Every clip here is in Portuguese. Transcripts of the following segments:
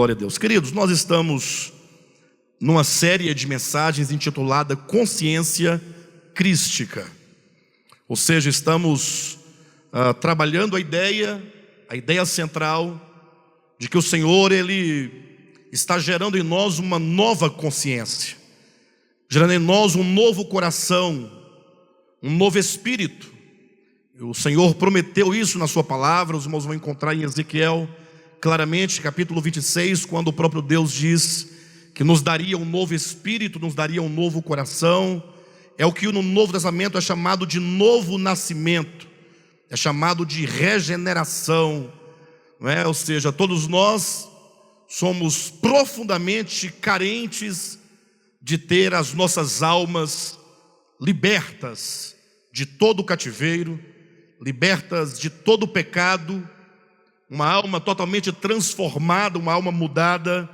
Glória a Deus. Queridos, nós estamos numa série de mensagens intitulada Consciência Crística. Ou seja, estamos trabalhando a ideia central de que o Senhor, Ele está gerando em nós uma nova consciência, gerando em nós um novo coração, um novo espírito. O Senhor prometeu isso na sua palavra. Os irmãos vão encontrar em Ezequiel claramente, capítulo 26, quando o próprio Deus diz que nos daria um novo espírito, nos daria um novo coração. É o que no Novo Testamento é chamado de novo nascimento, é chamado de regeneração, não é? Ou seja, todos nós somos profundamente carentes de ter as nossas almas libertas de todo o cativeiro, libertas de todo o pecado, uma alma totalmente transformada, uma alma mudada,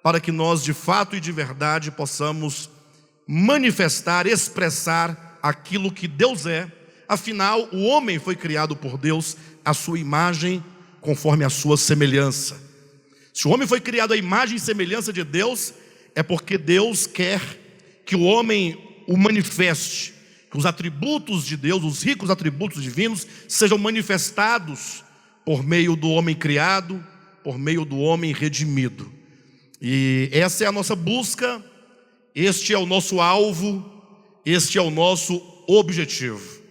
para que nós de fato e de verdade possamos manifestar, expressar aquilo que Deus é. Afinal, o homem foi criado por Deus à sua imagem, conforme a sua semelhança. Se o homem foi criado à imagem e semelhança de Deus, é porque Deus quer que o homem o manifeste, que os atributos de Deus, os ricos atributos divinos, sejam manifestados por meio do homem criado, por meio do homem redimido. E essa é a nossa busca, este é o nosso alvo, este é o nosso objetivo.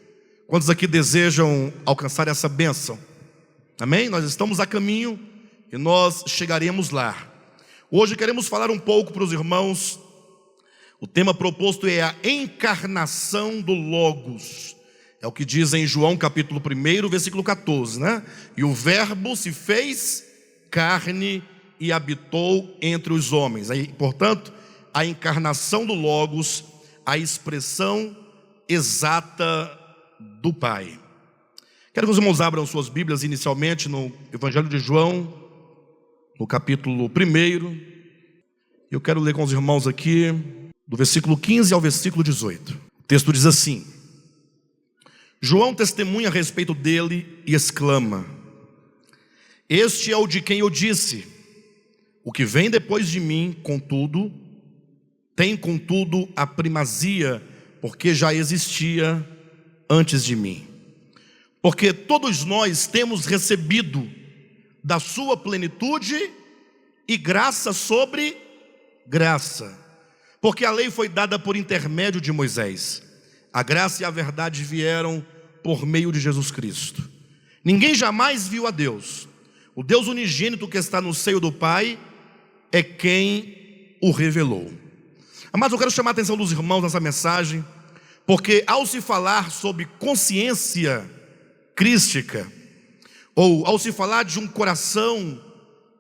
Quantos aqui desejam alcançar essa bênção? Amém? Nós estamos a caminho e nós chegaremos lá. Hoje queremos falar um pouco para os irmãos. O tema proposto é a encarnação do Logos. É o que diz em João capítulo 1, versículo 14, né? E o verbo se fez carne e habitou entre os homens. Aí, portanto, a encarnação do Logos, a expressão exata do Pai. Quero que os irmãos abram suas Bíblias inicialmente no Evangelho de João, no capítulo 1. Eu quero ler com os irmãos aqui, do versículo 15 ao versículo 18. O texto diz assim: João testemunha a respeito dele e exclama: Este é o de quem eu disse, o que vem depois de mim, tem contudo a primazia, porque já existia antes de mim. Porque todos nós temos recebido da sua plenitude e graça sobre graça. Porque a lei foi dada por intermédio de Moisés, a graça e a verdade vieram por meio de Jesus Cristo. Ninguém jamais viu a Deus. O Deus unigênito que está no seio do Pai é quem o revelou. Mas eu quero chamar a atenção dos irmãos nessa mensagem, porque ao se falar sobre consciência crística, ou ao se falar de um coração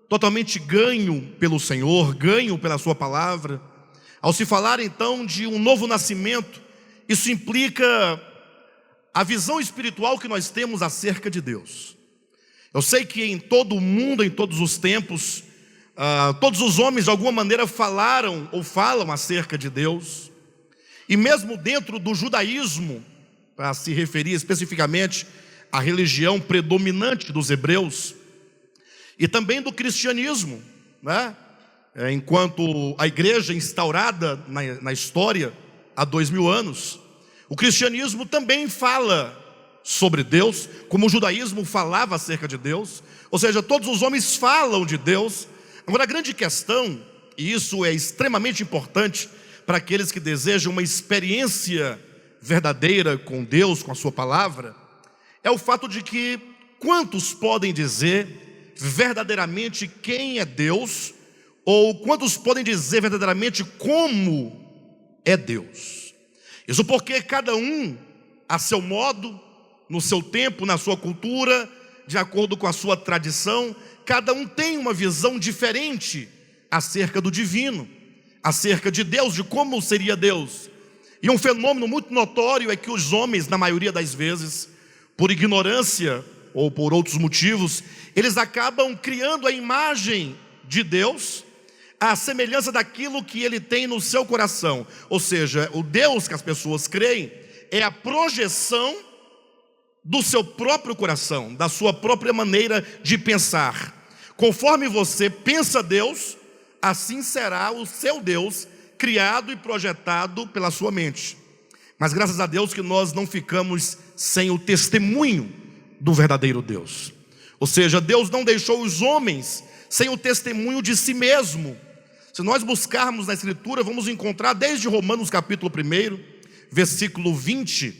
totalmente ganho pelo Senhor, ganho pela sua palavra, ao se falar então de um novo nascimento, isso implica a visão espiritual que nós temos acerca de Deus. Eu sei que em todo o mundo, em todos os tempos, todos os homens de alguma maneira falaram ou falam acerca de Deus. E mesmo dentro do judaísmo, para se referir especificamente à religião predominante dos hebreus, e também do cristianismo, né? Enquanto a igreja instaurada na história há 2000 anos, o cristianismo também fala sobre Deus, como o judaísmo falava acerca de Deus. Ou seja, todos os homens falam de Deus. Agora a grande questão, e isso é extremamente importante para aqueles que desejam uma experiência verdadeira com Deus, com a sua palavra, é o fato de que quantos podem dizer verdadeiramente quem é Deus, ou quantos podem dizer verdadeiramente como é Deus. Isso porque cada um, a seu modo, no seu tempo, na sua cultura, de acordo com a sua tradição, cada um tem uma visão diferente acerca do divino, acerca de Deus, de como seria Deus. E um fenômeno muito notório é que os homens, na maioria das vezes, por ignorância ou por outros motivos, eles acabam criando a imagem de Deus à semelhança daquilo que ele tem no seu coração. Ou seja, o Deus que as pessoas creem é a projeção do seu próprio coração, da sua própria maneira de pensar. Conforme você pensa Deus, assim será o seu Deus, criado e projetado pela sua mente. Mas graças a Deus que nós não ficamos sem o testemunho do verdadeiro Deus. Ou seja, Deus não deixou os homens sem o testemunho de si mesmo. Se nós buscarmos na Escritura, vamos encontrar desde Romanos capítulo 1, versículo 20,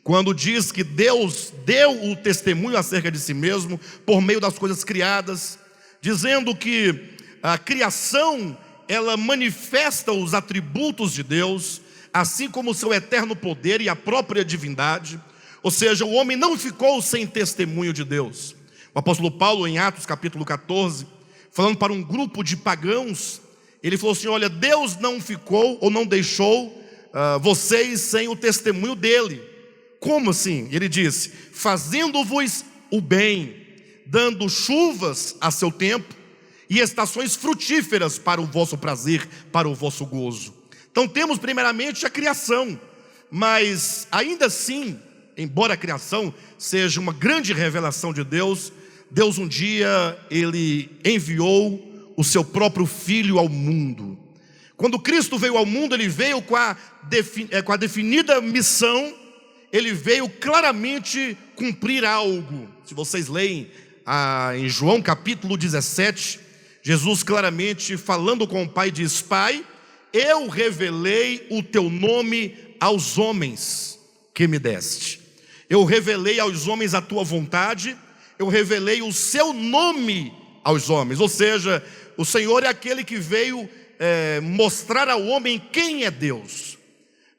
quando diz que Deus deu o testemunho acerca de si mesmo por meio das coisas criadas, dizendo que a criação, ela manifesta os atributos de Deus, assim como o seu eterno poder e a própria divindade. Ou seja, o homem não ficou sem testemunho de Deus. O apóstolo Paulo, em Atos capítulo 14, falando para um grupo de pagãos, ele falou assim: olha, Deus não ficou ou não deixou vocês sem o testemunho dele. Como assim? Ele disse: fazendo-vos o bem, dando chuvas a seu tempo e estações frutíferas para o vosso prazer, para o vosso gozo. Então temos primeiramente a criação, mas ainda assim, embora a criação seja uma grande revelação de Deus, Deus um dia, Ele enviou o seu próprio Filho ao mundo. Quando Cristo veio ao mundo, Ele veio com a definida missão, Ele veio claramente cumprir algo. Se vocês leem em João capítulo 17, Jesus claramente falando com o Pai diz: Pai, eu revelei o teu nome aos homens que me deste. Eu revelei aos homens a tua vontade, eu revelei o seu nome aos homens. Ou seja, o Senhor é aquele que veio mostrar ao homem quem é Deus,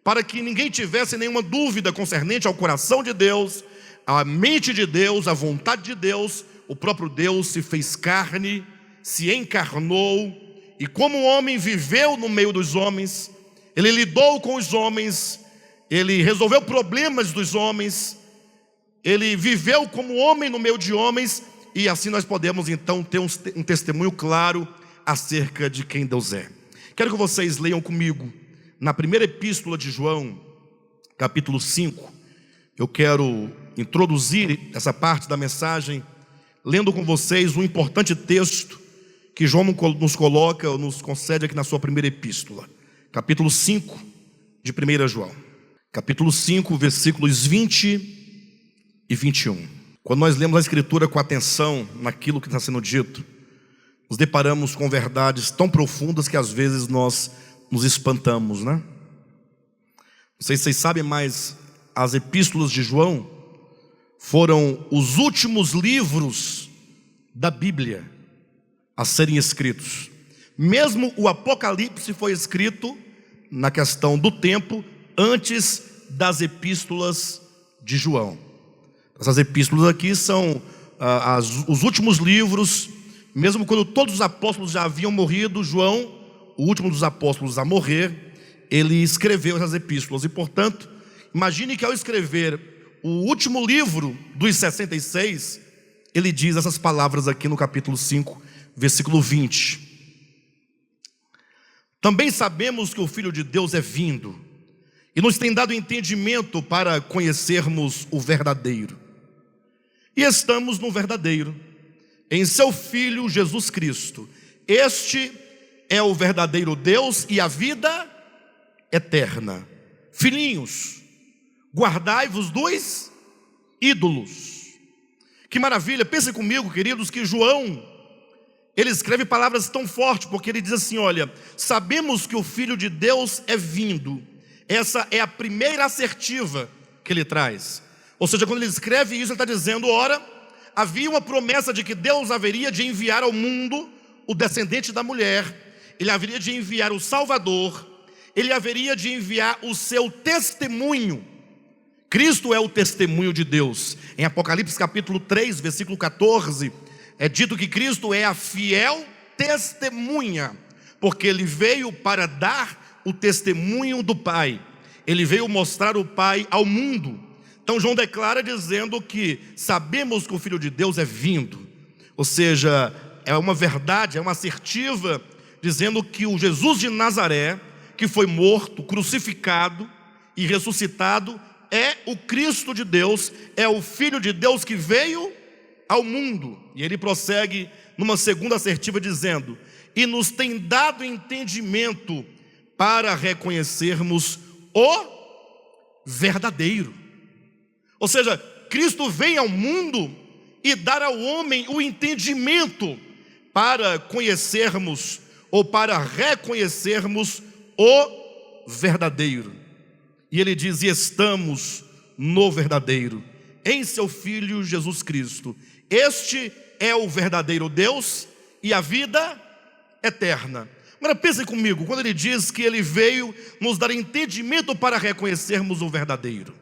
para que ninguém tivesse nenhuma dúvida concernente ao coração de Deus, à mente de Deus, à vontade de Deus. O próprio Deus se fez carne, se encarnou, e como homem viveu no meio dos homens, Ele lidou com os homens, Ele resolveu problemas dos homens, Ele viveu como homem no meio de homens, e assim nós podemos então ter um testemunho claro acerca de quem Deus é. Quero que vocês leiam comigo na primeira epístola de João, capítulo 5. Eu quero introduzir essa parte da mensagem lendo com vocês um importante texto que João nos coloca, nos concede aqui na sua primeira epístola, capítulo 5 de 1 João, capítulo 5, versículos 20 e 21. Quando nós lemos a Escritura com atenção naquilo que está sendo dito, nos deparamos com verdades tão profundas que às vezes nós nos espantamos, né? Não sei se vocês sabem, mas as epístolas de João foram os últimos livros da Bíblia a serem escritos. Mesmo o Apocalipse foi escrito na questão do tempo antes das epístolas de João. Essas epístolas aqui são os últimos livros. Mesmo quando todos os apóstolos já haviam morrido, João, o último dos apóstolos a morrer, ele escreveu essas epístolas. E portanto, imagine que ao escrever o último livro dos 66, ele diz essas palavras aqui no capítulo 5, versículo 20. Também sabemos que o Filho de Deus é vindo e nos tem dado entendimento para conhecermos o verdadeiro. E estamos no verdadeiro, em seu Filho Jesus Cristo. Este é o verdadeiro Deus e a vida eterna. Filhinhos, guardai-vos dos ídolos. Que maravilha, pense comigo, queridos, que João, ele escreve palavras tão fortes, porque ele diz assim: olha, sabemos que o Filho de Deus é vindo. Essa é a primeira assertiva que ele traz. Ou seja, quando ele escreve isso, ele está dizendo: ora, havia uma promessa de que Deus haveria de enviar ao mundo o descendente da mulher, Ele haveria de enviar o Salvador, Ele haveria de enviar o seu testemunho. Cristo é o testemunho de Deus. Em Apocalipse capítulo 3, versículo 14, é dito que Cristo é a fiel testemunha, porque Ele veio para dar o testemunho do Pai. Ele veio mostrar o Pai ao mundo. Então João declara dizendo que sabemos que o Filho de Deus é vindo. Ou seja, é uma verdade, é uma assertiva, dizendo que o Jesus de Nazaré, que foi morto, crucificado e ressuscitado, é o Cristo de Deus, é o Filho de Deus que veio ao mundo. E ele prossegue numa segunda assertiva dizendo: e nos tem dado entendimento para reconhecermos o verdadeiro. Ou seja, Cristo vem ao mundo e dar ao homem o entendimento para conhecermos ou para reconhecermos o verdadeiro. E ele diz: e estamos no verdadeiro, em seu Filho Jesus Cristo. Este é o verdadeiro Deus e a vida eterna. Agora pensem comigo, quando ele diz que ele veio nos dar entendimento para reconhecermos o verdadeiro.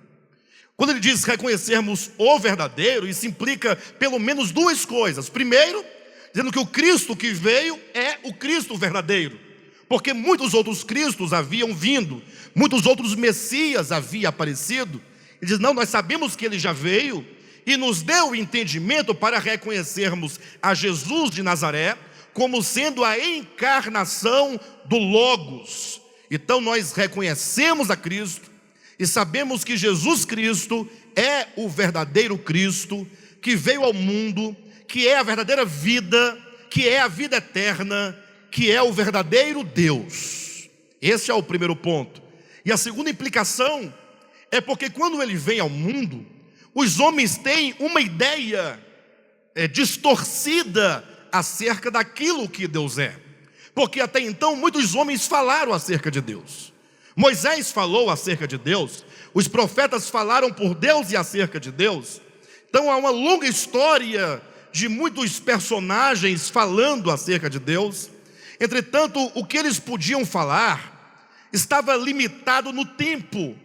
Quando ele diz reconhecermos o verdadeiro, isso implica pelo menos duas coisas. Primeiro, dizendo que o Cristo que veio é o Cristo verdadeiro, porque muitos outros Cristos haviam vindo, muitos outros Messias haviam aparecido. Ele diz: não, nós sabemos que ele já veio e nos deu o entendimento para reconhecermos a Jesus de Nazaré como sendo a encarnação do Logos. Então nós reconhecemos a Cristo e sabemos que Jesus Cristo é o verdadeiro Cristo, que veio ao mundo, que é a verdadeira vida, que é a vida eterna, que é o verdadeiro Deus. Esse é o primeiro ponto. E a segunda implicação é porque quando ele vem ao mundo, os homens têm uma ideia distorcida acerca daquilo que Deus é. Porque até então muitos homens falaram acerca de Deus. Moisés falou acerca de Deus, os profetas falaram por Deus e acerca de Deus. Então há uma longa história de muitos personagens falando acerca de Deus. Entretanto, o que eles podiam falar estava limitado no tempo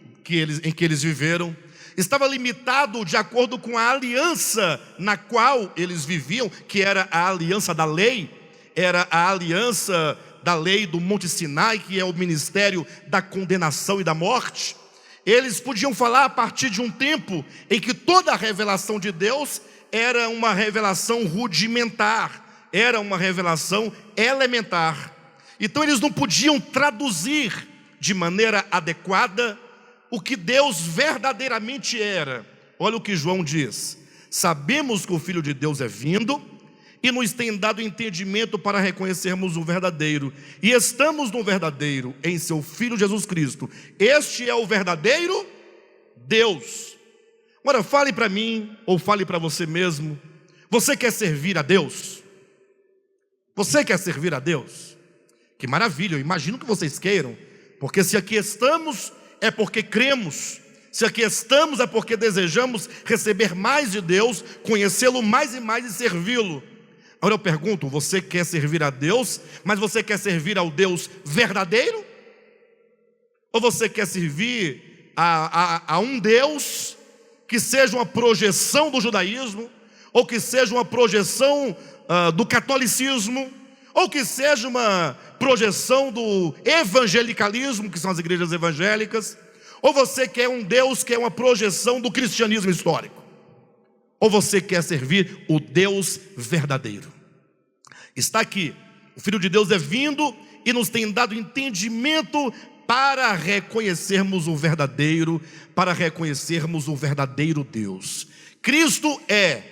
em que eles viveram, estava limitado de acordo com a aliança na qual eles viviam, que era a aliança da lei, era a aliança da lei do Monte Sinai, que é o ministério da condenação e da morte. Eles podiam falar a partir de um tempo em que toda a revelação de Deus era uma revelação rudimentar, era uma revelação elementar. Então eles não podiam traduzir de maneira adequada o que Deus verdadeiramente era. Olha o que João diz: sabemos que o Filho de Deus é vindo e nos tem dado entendimento para reconhecermos o verdadeiro, e estamos no verdadeiro, em seu Filho Jesus Cristo. Este é o verdadeiro Deus. Agora fale para mim, ou fale para você mesmo: você quer servir a Deus? Você quer servir a Deus? Que maravilha, eu imagino que vocês queiram, porque se aqui estamos é porque cremos, se aqui estamos é porque desejamos receber mais de Deus, conhecê-lo mais e mais e servi-lo. Agora eu pergunto: você quer servir a Deus, mas você quer servir ao Deus verdadeiro? Ou você quer servir a um Deus que seja uma projeção do judaísmo, ou que seja uma projeção do catolicismo, ou que seja uma projeção do evangelicalismo, que são as igrejas evangélicas? Ou você quer um Deus que é uma projeção do cristianismo histórico? Ou você quer servir o Deus verdadeiro? Está aqui, o Filho de Deus é vindo e nos tem dado entendimento para reconhecermos o verdadeiro, para reconhecermos o verdadeiro Deus. Cristo é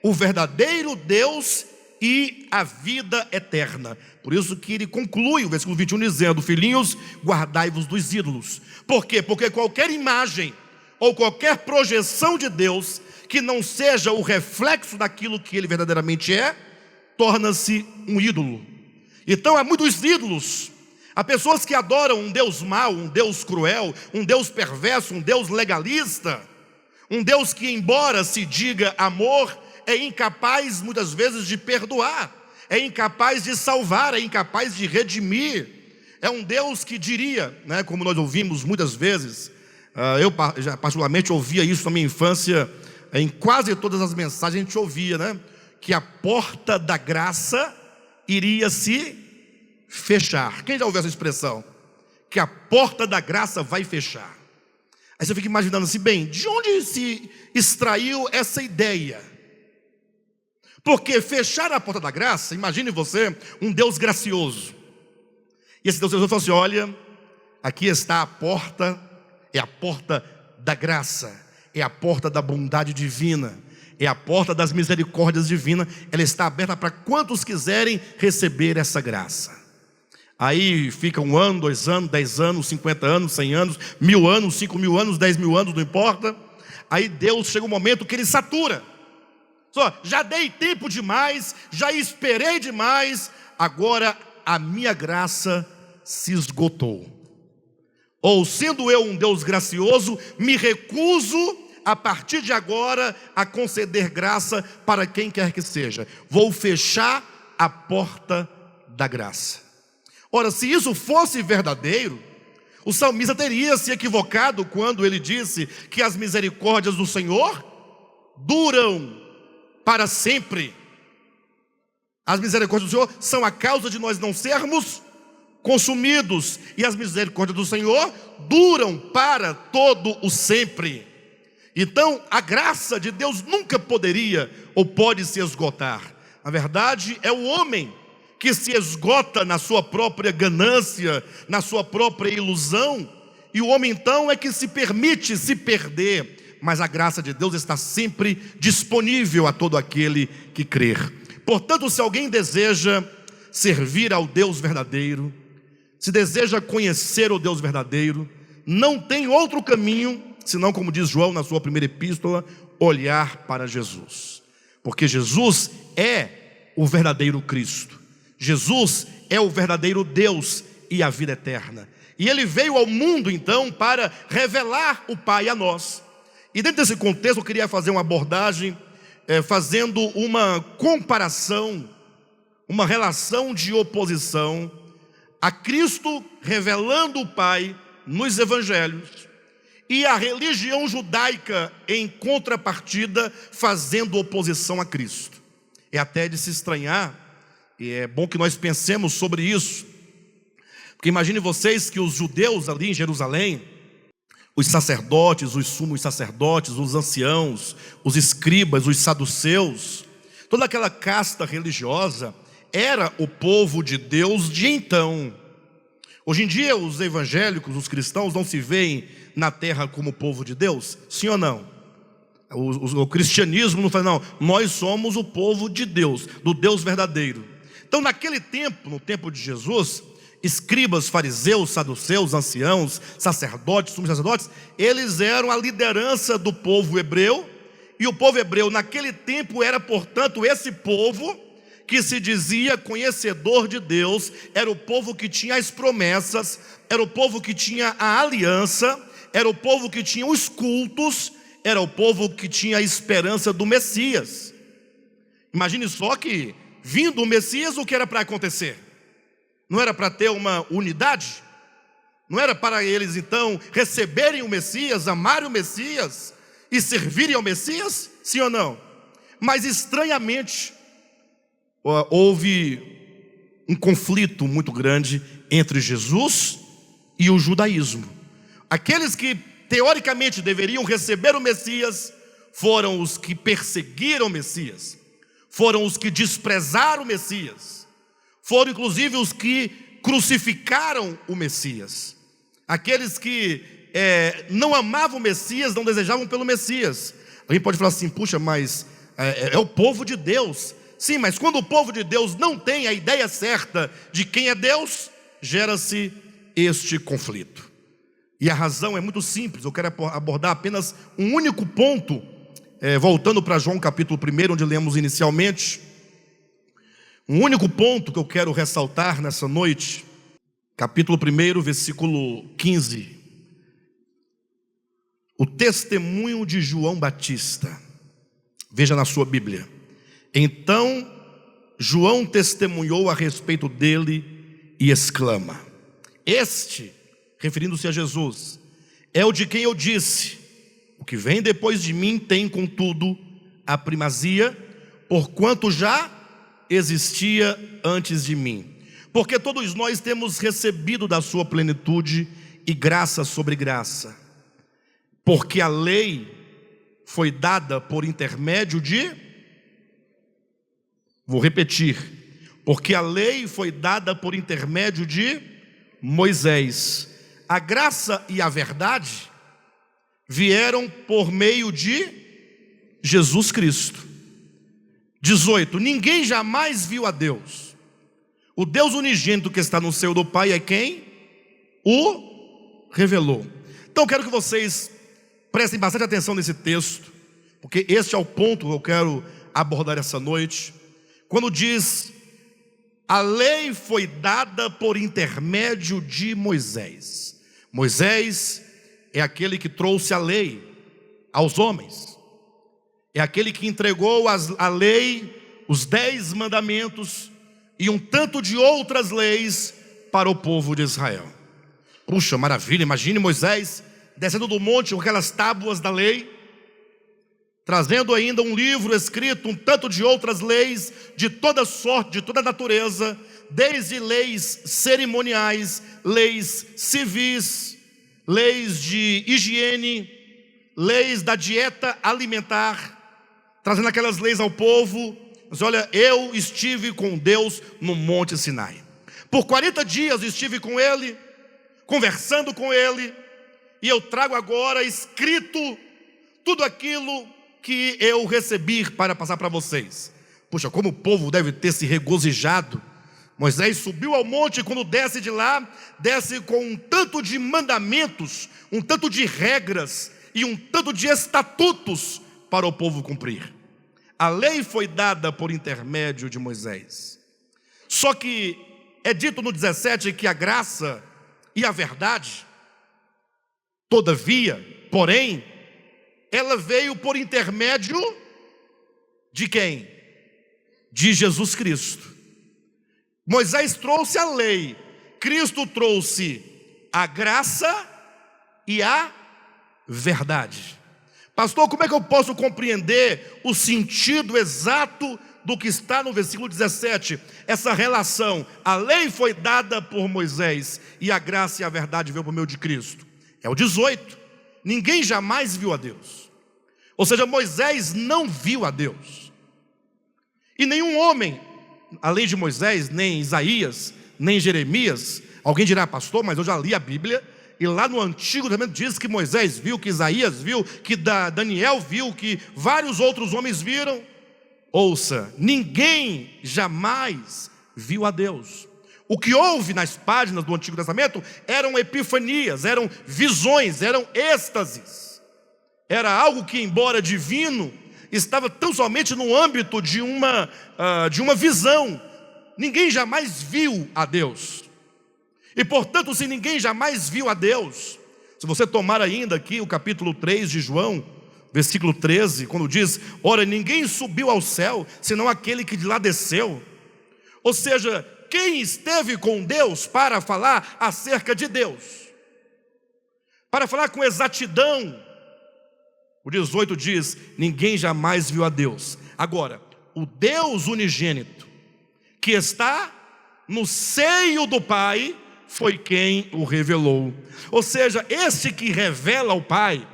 o verdadeiro Deus e a vida eterna. Por isso que ele conclui o versículo 21 dizendo: filhinhos, guardai-vos dos ídolos. Por quê? Porque qualquer imagem ou qualquer projeção de Deus que não seja o reflexo daquilo que ele verdadeiramente é, torna-se um ídolo. Então há muitos ídolos. Há pessoas que adoram um Deus mau, um Deus cruel, um Deus perverso, um Deus legalista, um Deus que, embora se diga amor, é incapaz muitas vezes de perdoar, é incapaz de salvar, é incapaz de redimir. É um Deus que diria, como nós ouvimos muitas vezes, eu já particularmente ouvia isso na minha infância, em quase todas as mensagens a gente ouvia, que a porta da graça iria se fechar. Quem já ouviu essa expressão? Que a porta da graça vai fechar. Aí você fica imaginando assim: bem, de onde se extraiu essa ideia? Porque fechar a porta da graça, imagine você um Deus gracioso, e esse Deus gracioso fala assim: olha, aqui está a porta, é a porta da graça, é a porta da bondade divina, É a porta das misericórdias divinas. Ela está aberta para quantos quiserem receber essa graça. Aí fica 1 ano, 2 anos, 10 anos, 50 anos, 100 anos, 1000 anos, 5.000 anos, 10.000 anos, não importa. Aí Deus chega um momento que Ele satura. Só, já dei tempo demais, já esperei demais, agora a minha graça se esgotou. Ou sendo eu um Deus gracioso, me recuso a partir de agora a conceder graça para quem quer que seja. Vou fechar a porta da graça. Ora, se isso fosse verdadeiro, o salmista teria se equivocado quando ele disse que as misericórdias do Senhor duram para sempre. As misericórdias do Senhor são a causa de nós não sermos consumidos, e as misericórdias do Senhor duram para todo o sempre. Então, a graça de Deus nunca poderia ou pode se esgotar. Na verdade, é o homem que se esgota na sua própria ganância, na sua própria ilusão, e o homem então é que se permite se perder, mas a graça de Deus está sempre disponível a todo aquele que crer. Portanto, se alguém deseja servir ao Deus verdadeiro, se deseja conhecer o Deus verdadeiro, não tem outro caminho, senão, como diz João na sua primeira epístola, olhar para Jesus. Porque Jesus é o verdadeiro Cristo. Jesus é o verdadeiro Deus e a vida eterna. E Ele veio ao mundo então para revelar o Pai a nós. E dentro desse contexto eu queria fazer uma abordagem, fazendo uma comparação, uma relação de oposição a Cristo revelando o Pai nos evangelhos e a religião judaica em contrapartida fazendo oposição a Cristo. É até de se estranhar, e é bom que nós pensemos sobre isso, porque imagine vocês que os judeus ali em Jerusalém, os sacerdotes, os sumos sacerdotes, os anciãos, os escribas, os saduceus, toda aquela casta religiosa era o povo de Deus de então. Hoje em dia os evangélicos, os cristãos não se veem na terra como povo de Deus? Sim ou não? O cristianismo não fala, não, nós somos o povo de Deus, do Deus verdadeiro. Então naquele tempo, no tempo de Jesus, escribas, fariseus, saduceus, anciãos, sacerdotes, sumos sacerdotes, eles eram a liderança do povo hebreu. E o povo hebreu naquele tempo era, portanto, esse povo que se dizia conhecedor de Deus, era o povo que tinha as promessas, era o povo que tinha a aliança, era o povo que tinha os cultos, era o povo que tinha a esperança do Messias. Imagine só que, vindo o Messias, o que era para acontecer? Não era para ter uma unidade? Não era para eles então receberem o Messias, amarem o Messias e servirem ao Messias? Sim ou não? Mas estranhamente houve um conflito muito grande entre Jesus e o judaísmo. Aqueles que teoricamente deveriam receber o Messias foram os que perseguiram o Messias, foram os que desprezaram o Messias, foram inclusive os que crucificaram o Messias. Aqueles que não amavam o Messias, não desejavam pelo Messias. Alguém pode falar assim, puxa, mas é o povo de Deus. Sim, mas quando o povo de Deus não tem a ideia certa de quem é Deus, gera-se este conflito. E a razão é muito simples. Eu quero abordar apenas um único ponto, voltando para João capítulo 1, onde lemos inicialmente. Um único ponto que eu quero ressaltar nessa noite, capítulo 1, versículo 15. O testemunho de João Batista. Veja na sua Bíblia. Então João testemunhou a respeito dele e exclama: este, referindo-se a Jesus, é o de quem eu disse, o que vem depois de mim tem contudo a primazia, porquanto já existia antes de mim. Porque todos nós temos recebido da sua plenitude e graça sobre graça. Porque a lei foi dada por intermédio de... Vou repetir. Porque a lei foi dada por intermédio de Moisés. A graça e a verdade vieram por meio de Jesus Cristo. 18, ninguém jamais viu a Deus. O Deus unigênito que está no seio do Pai é quem o revelou. Então eu quero que vocês prestem bastante atenção nesse texto, porque este é o ponto que eu quero abordar essa noite. Quando diz: a lei foi dada por intermédio de Moisés. Moisés é aquele que trouxe a lei aos homens. É aquele que entregou a lei, os 10 mandamentos e um tanto de outras leis para o povo de Israel. Puxa, maravilha, imagine Moisés descendo do monte com aquelas tábuas da lei, trazendo ainda um livro escrito, um tanto de outras leis, de toda sorte, de toda natureza, desde leis cerimoniais, leis civis, leis de higiene, leis da dieta alimentar, trazendo aquelas leis ao povo. Mas olha, eu estive com Deus no Monte Sinai. Por 40 dias estive com Ele, conversando com Ele, e eu trago agora escrito tudo aquilo que eu recebi para passar para vocês. Puxa, como o povo deve ter se regozijado. Moisés subiu ao monte, e quando desce de lá, desce com um tanto de mandamentos, um tanto de regras e um tanto de estatutos para o povo cumprir. A lei foi dada por intermédio de Moisés. Só que é dito no 17 que a graça e a verdade, todavia, porém, ela veio por intermédio de quem? De Jesus Cristo. Moisés trouxe a lei, Cristo trouxe a graça e a verdade. Pastor, como é que eu posso compreender o sentido exato do que está no versículo 17? Essa relação, a lei foi dada por Moisés e a graça e a verdade veio por meio de Cristo. É o 18, ninguém jamais viu a Deus. Ou seja, Moisés não viu a Deus. E nenhum homem, além de Moisés, nem Isaías, nem Jeremias. Alguém dirá: pastor, mas eu já li a Bíblia, e lá no Antigo Testamento diz que Moisés viu, que Isaías viu, que Daniel viu, que vários outros homens viram. Ouça, ninguém jamais viu a Deus. O que houve nas páginas do Antigo Testamento eram epifanias, eram visões, eram êxtases. Era algo que, embora divino, estava tão somente no âmbito de uma visão. Ninguém jamais viu a Deus. E portanto, se ninguém jamais viu a Deus, se você tomar ainda aqui o capítulo 3 de João, versículo 13, quando diz: ora, ninguém subiu ao céu, senão aquele que de lá desceu. Ou seja, quem esteve com Deus para falar acerca de Deus, para falar com exatidão. O 18 diz: ninguém jamais viu a Deus. Agora, o Deus unigênito, que está no seio do Pai, foi quem o revelou. Ou seja, este que revela o Pai,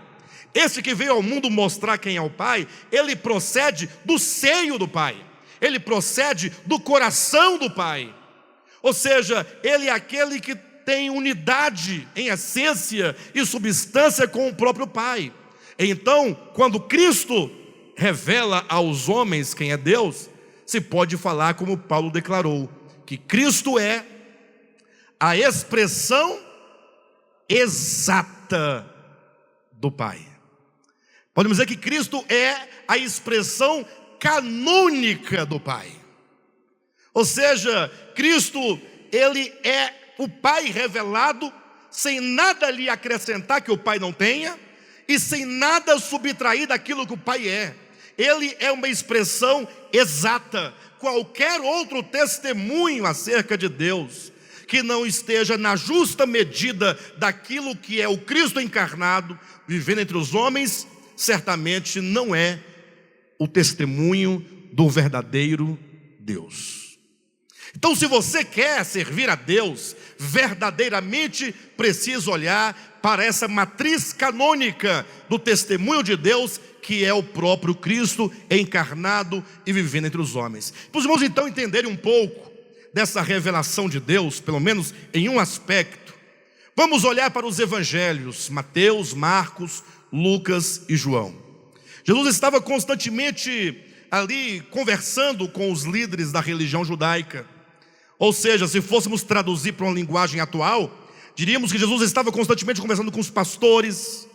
este que veio ao mundo mostrar quem é o Pai, ele procede do seio do Pai, ele procede do coração do Pai. Ou seja, ele é aquele que tem unidade em essência e substância com o próprio Pai. Então, quando Cristo revela aos homens quem é Deus, se pode falar como Paulo declarou, que Cristo é a expressão exata do Pai. Podemos dizer que Cristo é a expressão canônica do Pai. Ou seja, Cristo, ele é o Pai revelado, sem nada lhe acrescentar que o Pai não tenha, e sem nada subtrair daquilo que o Pai é. Ele é uma expressão exata. Qualquer outro testemunho acerca de Deus que não esteja na justa medida daquilo que é o Cristo encarnado, vivendo entre os homens, certamente não é o testemunho do verdadeiro Deus. Então, se você quer servir a Deus verdadeiramente, precisa olhar para essa matriz canônica do testemunho de Deus, que é o próprio Cristo encarnado e vivendo entre os homens. Para os irmãos então entenderem um pouco dessa revelação de Deus, pelo menos em um aspecto, vamos olhar para os evangelhos, Mateus, Marcos, Lucas e João. Jesus estava constantemente ali conversando com os líderes da religião judaica. Ou seja, se fôssemos traduzir para uma linguagem atual, diríamos que Jesus estava constantemente conversando com os pastores.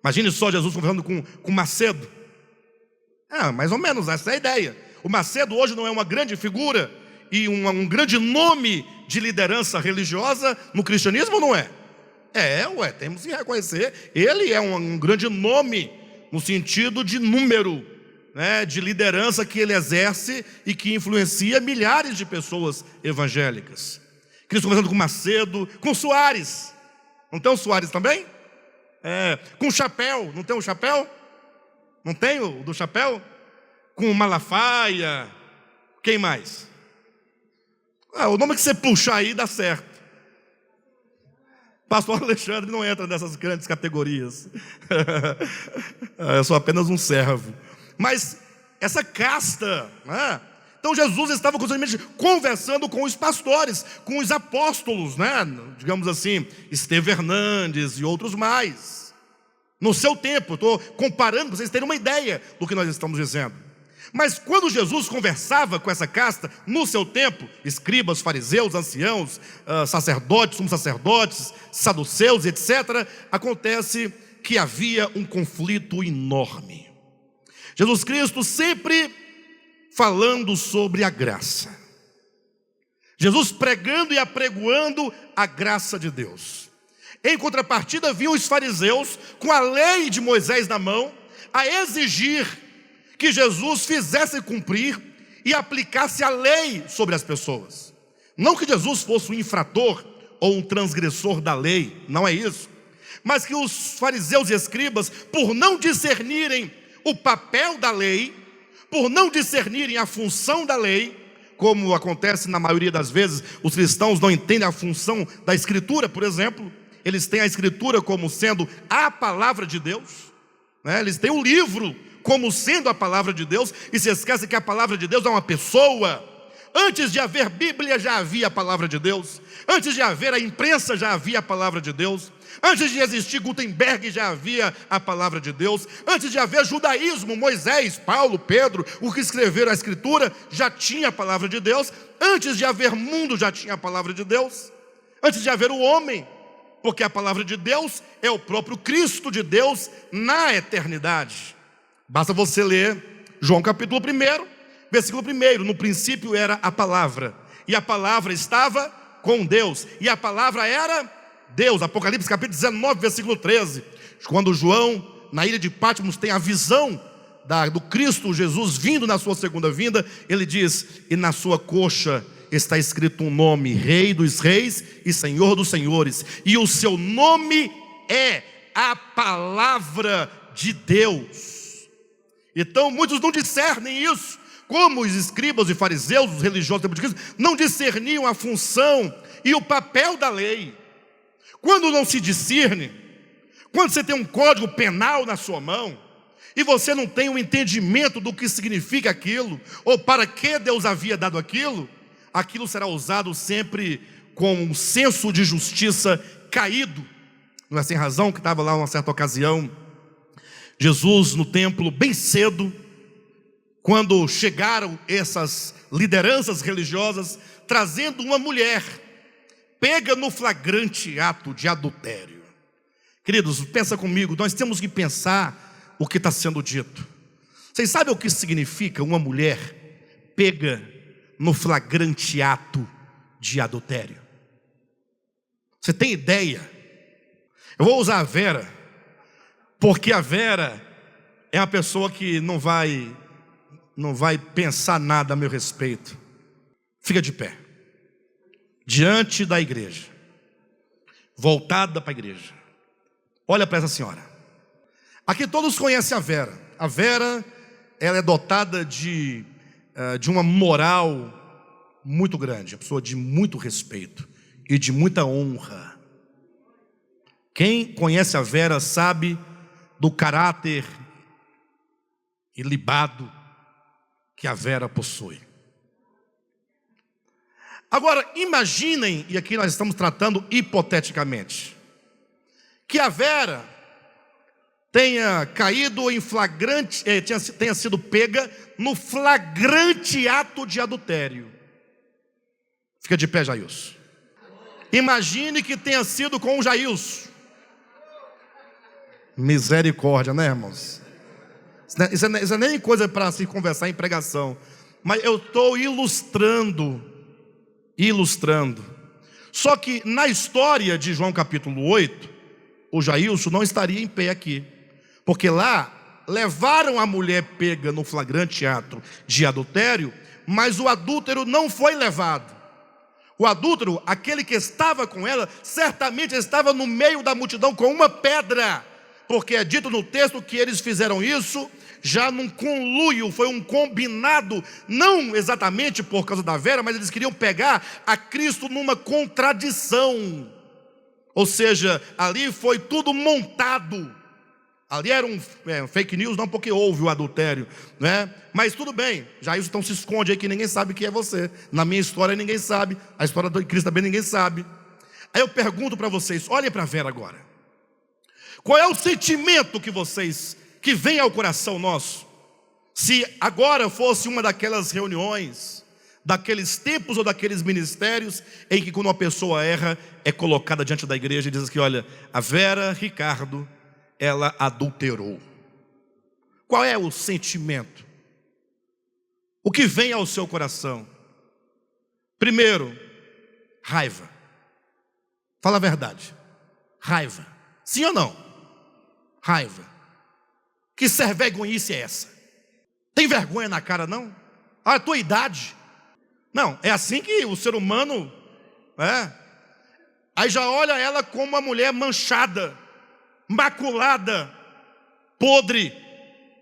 Imagine só Jesus conversando com Macedo. Mais ou menos essa é a ideia. O Macedo hoje não é uma grande figura e um grande nome de liderança religiosa no cristianismo, não é? Temos que reconhecer. Ele é um grande nome no sentido de número, né, de liderança que ele exerce e que influencia milhares de pessoas evangélicas. Cristo conversando com Macedo, com Soares. Não tem o Soares também? Com o Chapéu, não tem o Chapéu? Não tem o do Chapéu? Com o Malafaia. Quem mais? O nome que você puxar aí dá certo. Pastor Alexandre não entra nessas grandes categorias. Eu sou apenas um servo. Mas essa casta, né? Então Jesus estava constantemente conversando com os pastores, com os apóstolos, né? Digamos assim, Estevão Hernandes e outros mais. No seu tempo, estou comparando para vocês terem uma ideia do que nós estamos dizendo. Mas quando Jesus conversava com essa casta, no seu tempo, escribas, fariseus, anciãos, sacerdotes, sumos sacerdotes, saduceus, etc., acontece que havia um conflito enorme. Jesus Cristo sempre falando sobre a graça. Jesus pregando e apregoando a graça de Deus. Em contrapartida, vinham os fariseus com a lei de Moisés na mão, a exigir que Jesus fizesse cumprir e aplicasse a lei sobre as pessoas. Não que Jesus fosse um infrator ou um transgressor da lei, não é isso. Mas que os fariseus e escribas, por não discernirem o papel da lei, por não discernirem a função da lei, como acontece na maioria das vezes, os cristãos não entendem a função da Escritura, por exemplo. Eles têm a Escritura como sendo a palavra de Deus, né? Eles têm o livro como sendo a palavra de Deus, e se esquecem que a palavra de Deus é uma pessoa. Antes de haver Bíblia já havia a palavra de Deus. Antes de haver a imprensa já havia a palavra de Deus. Antes de existir Gutenberg já havia a palavra de Deus. Antes de haver judaísmo, Moisés, Paulo, Pedro, o que escreveram a Escritura, já tinha a palavra de Deus. Antes de haver mundo já tinha a palavra de Deus. Antes de haver o homem, porque a palavra de Deus é o próprio Cristo de Deus na eternidade. Basta você ler João capítulo 1, versículo 1. No princípio era a palavra, e a palavra estava com Deus, e a palavra era Deus. Apocalipse capítulo 19, versículo 13. Quando João, na ilha de Patmos, tem a visão do Cristo Jesus vindo na sua segunda vinda, ele diz: e na sua coxa está escrito um nome, Rei dos Reis e Senhor dos Senhores, e o seu nome é a palavra de Deus. Então muitos não discernem isso, como os escribas e fariseus, os religiosos do tempo de Cristo, não discerniam a função e o papel da lei. Quando não se discerne, quando você tem um código penal na sua mão, e você não tem um entendimento do que significa aquilo, ou para que Deus havia dado aquilo, aquilo será usado sempre com um senso de justiça caído. Não é sem razão que estava lá uma certa ocasião, Jesus no templo bem cedo, quando chegaram essas lideranças religiosas, trazendo uma mulher pega no flagrante ato de adultério. Queridos, pensa comigo, nós temos que pensar o que está sendo dito. Vocês sabem o que significa uma mulher pega no flagrante ato de adultério? Você tem ideia? Eu vou usar a Vera, porque a Vera é uma pessoa que não vai pensar nada a meu respeito. Fica de pé, diante da igreja, voltada para a igreja. Olha para essa senhora. Aqui todos conhecem a Vera. A Vera, ela é dotada de uma moral muito grande, uma pessoa de muito respeito e de muita honra. Quem conhece a Vera sabe do caráter ilibado que a Vera possui. Agora, imaginem, e aqui nós estamos tratando hipoteticamente, que a Vera tenha caído em flagrante, tenha sido pega no flagrante ato de adultério. Fica de pé, Jailson. Imagine que tenha sido com o Jailson. Misericórdia, né, irmãos? Isso é nem coisa para se conversar em pregação. Mas eu estou ilustrando. Só que na história de João capítulo 8, o Jailson não estaria em pé aqui. Porque lá levaram a mulher pega no flagrante ato de adultério, mas o adúltero não foi levado. O adúltero, aquele que estava com ela, certamente estava no meio da multidão com uma pedra, porque é dito no texto que eles fizeram isso já num conluio, foi um combinado, não exatamente por causa da Vera, mas eles queriam pegar a Cristo numa contradição. Ou seja, ali foi tudo montado. Ali era um fake news, não porque houve o adultério, né? Mas tudo bem, já isso então se esconde aí que ninguém sabe quem é você. Na minha história ninguém sabe, a história de Cristo também ninguém sabe. Aí eu pergunto para vocês, olhem para Vera agora. Qual é o sentimento que vem ao coração nosso? Se agora fosse uma daquelas reuniões, daqueles tempos ou daqueles ministérios em que quando uma pessoa erra, é colocada diante da igreja e diz que olha, a Vera Ricardo, ela adulterou. Qual é o sentimento? O que vem ao seu coração? Primeiro, raiva. Fala a verdade. Raiva. Sim ou não? Raiva. Que vergonhice é essa? Tem vergonha na cara não? Ah, a tua idade. Não, é assim que o ser humano Aí já olha ela como uma mulher manchada, maculada, podre,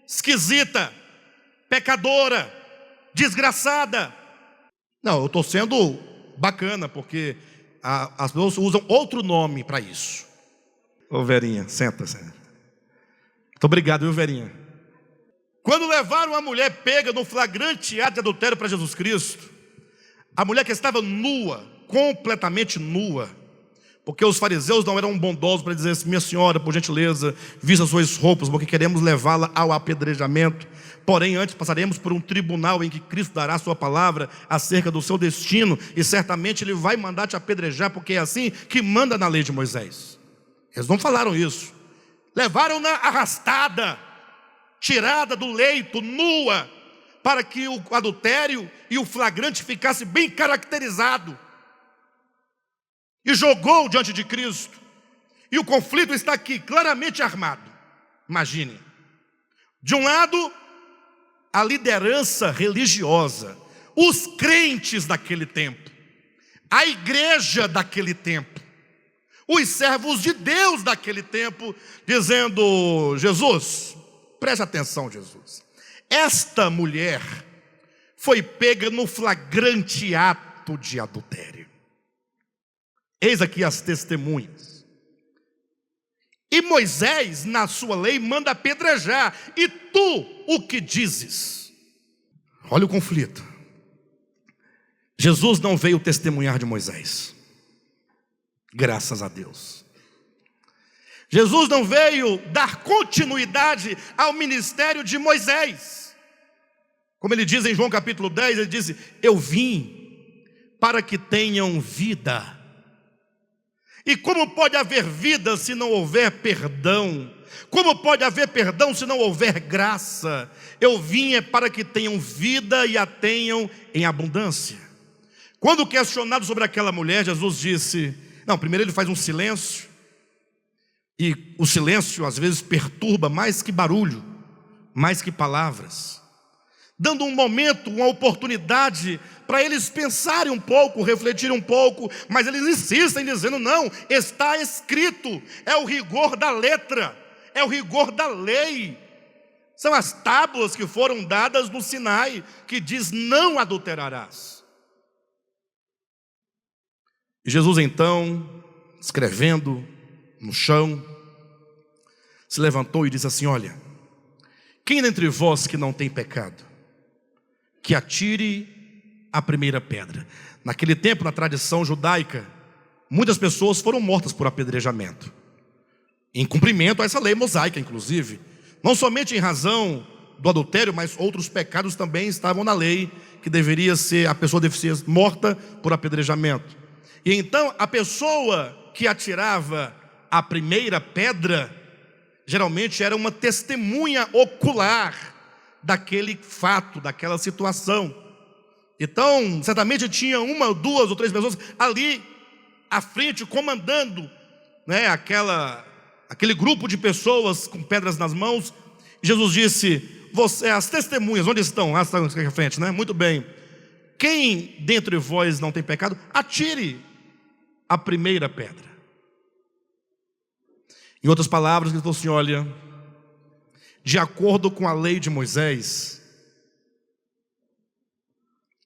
esquisita, pecadora, desgraçada. Não, eu estou sendo bacana, porque as pessoas usam outro nome para isso. Ô Verinha, senta. Muito obrigado, viu, Verinha? Quando levaram a mulher pega no flagrante ato de adultério para Jesus Cristo, a mulher que estava nua, completamente nua, porque os fariseus não eram bondosos para dizer assim, minha senhora, por gentileza, vista as suas roupas, porque queremos levá-la ao apedrejamento. Porém, antes passaremos por um tribunal em que Cristo dará a sua palavra acerca do seu destino, e certamente Ele vai mandar te apedrejar, porque é assim que manda na lei de Moisés. Eles não falaram isso. Levaram-na arrastada, tirada do leito, nua, para que o adultério e o flagrante ficasse bem caracterizado. E jogou diante de Cristo. E o conflito está aqui, claramente armado. Imagine. De um lado, a liderança religiosa, os crentes daquele tempo, a igreja daquele tempo, os servos de Deus daquele tempo, dizendo, Jesus, preste atenção, Jesus. Esta mulher foi pega no flagrante ato de adultério. Eis aqui as testemunhas. E Moisés, na sua lei, manda apedrejar. E tu, o que dizes? Olha o conflito. Jesus não veio testemunhar de Moisés. Graças a Deus. Jesus não veio dar continuidade ao ministério de Moisés. Como ele diz em João capítulo 10, ele diz, eu vim para que tenham vida. E como pode haver vida se não houver perdão? Como pode haver perdão se não houver graça? Eu vim para que tenham vida e a tenham em abundância. Quando questionado sobre aquela mulher, Jesus disse, não, primeiro ele faz um silêncio, e o silêncio às vezes perturba mais que barulho, mais que palavras, dando um momento, uma oportunidade para eles pensarem um pouco, refletirem um pouco, mas eles insistem dizendo, não, está escrito, é o rigor da letra, é o rigor da lei, são as tábuas que foram dadas no Sinai, que diz, não adulterarás. E Jesus então, escrevendo no chão, se levantou e disse assim, olha, quem dentre vós que não tem pecado, que atire a primeira pedra. Naquele tempo, na tradição judaica, muitas pessoas foram mortas por apedrejamento. em cumprimento a essa lei mosaica, inclusive. Não somente em razão do adultério, mas outros pecados também estavam na lei, que deveria ser, a pessoa deveria ser morta por apedrejamento. E então a pessoa que atirava a primeira pedra, geralmente era uma testemunha ocular daquele fato, daquela situação. Então, certamente tinha uma, duas ou três pessoas ali à frente, comandando, né, aquele grupo de pessoas com pedras nas mãos. Jesus disse: as testemunhas, onde estão? Estão aqui à frente, né? Muito bem. Quem dentre vós não tem pecado, atire a primeira pedra. Em outras palavras, ele falou assim: olha, de acordo com a lei de Moisés,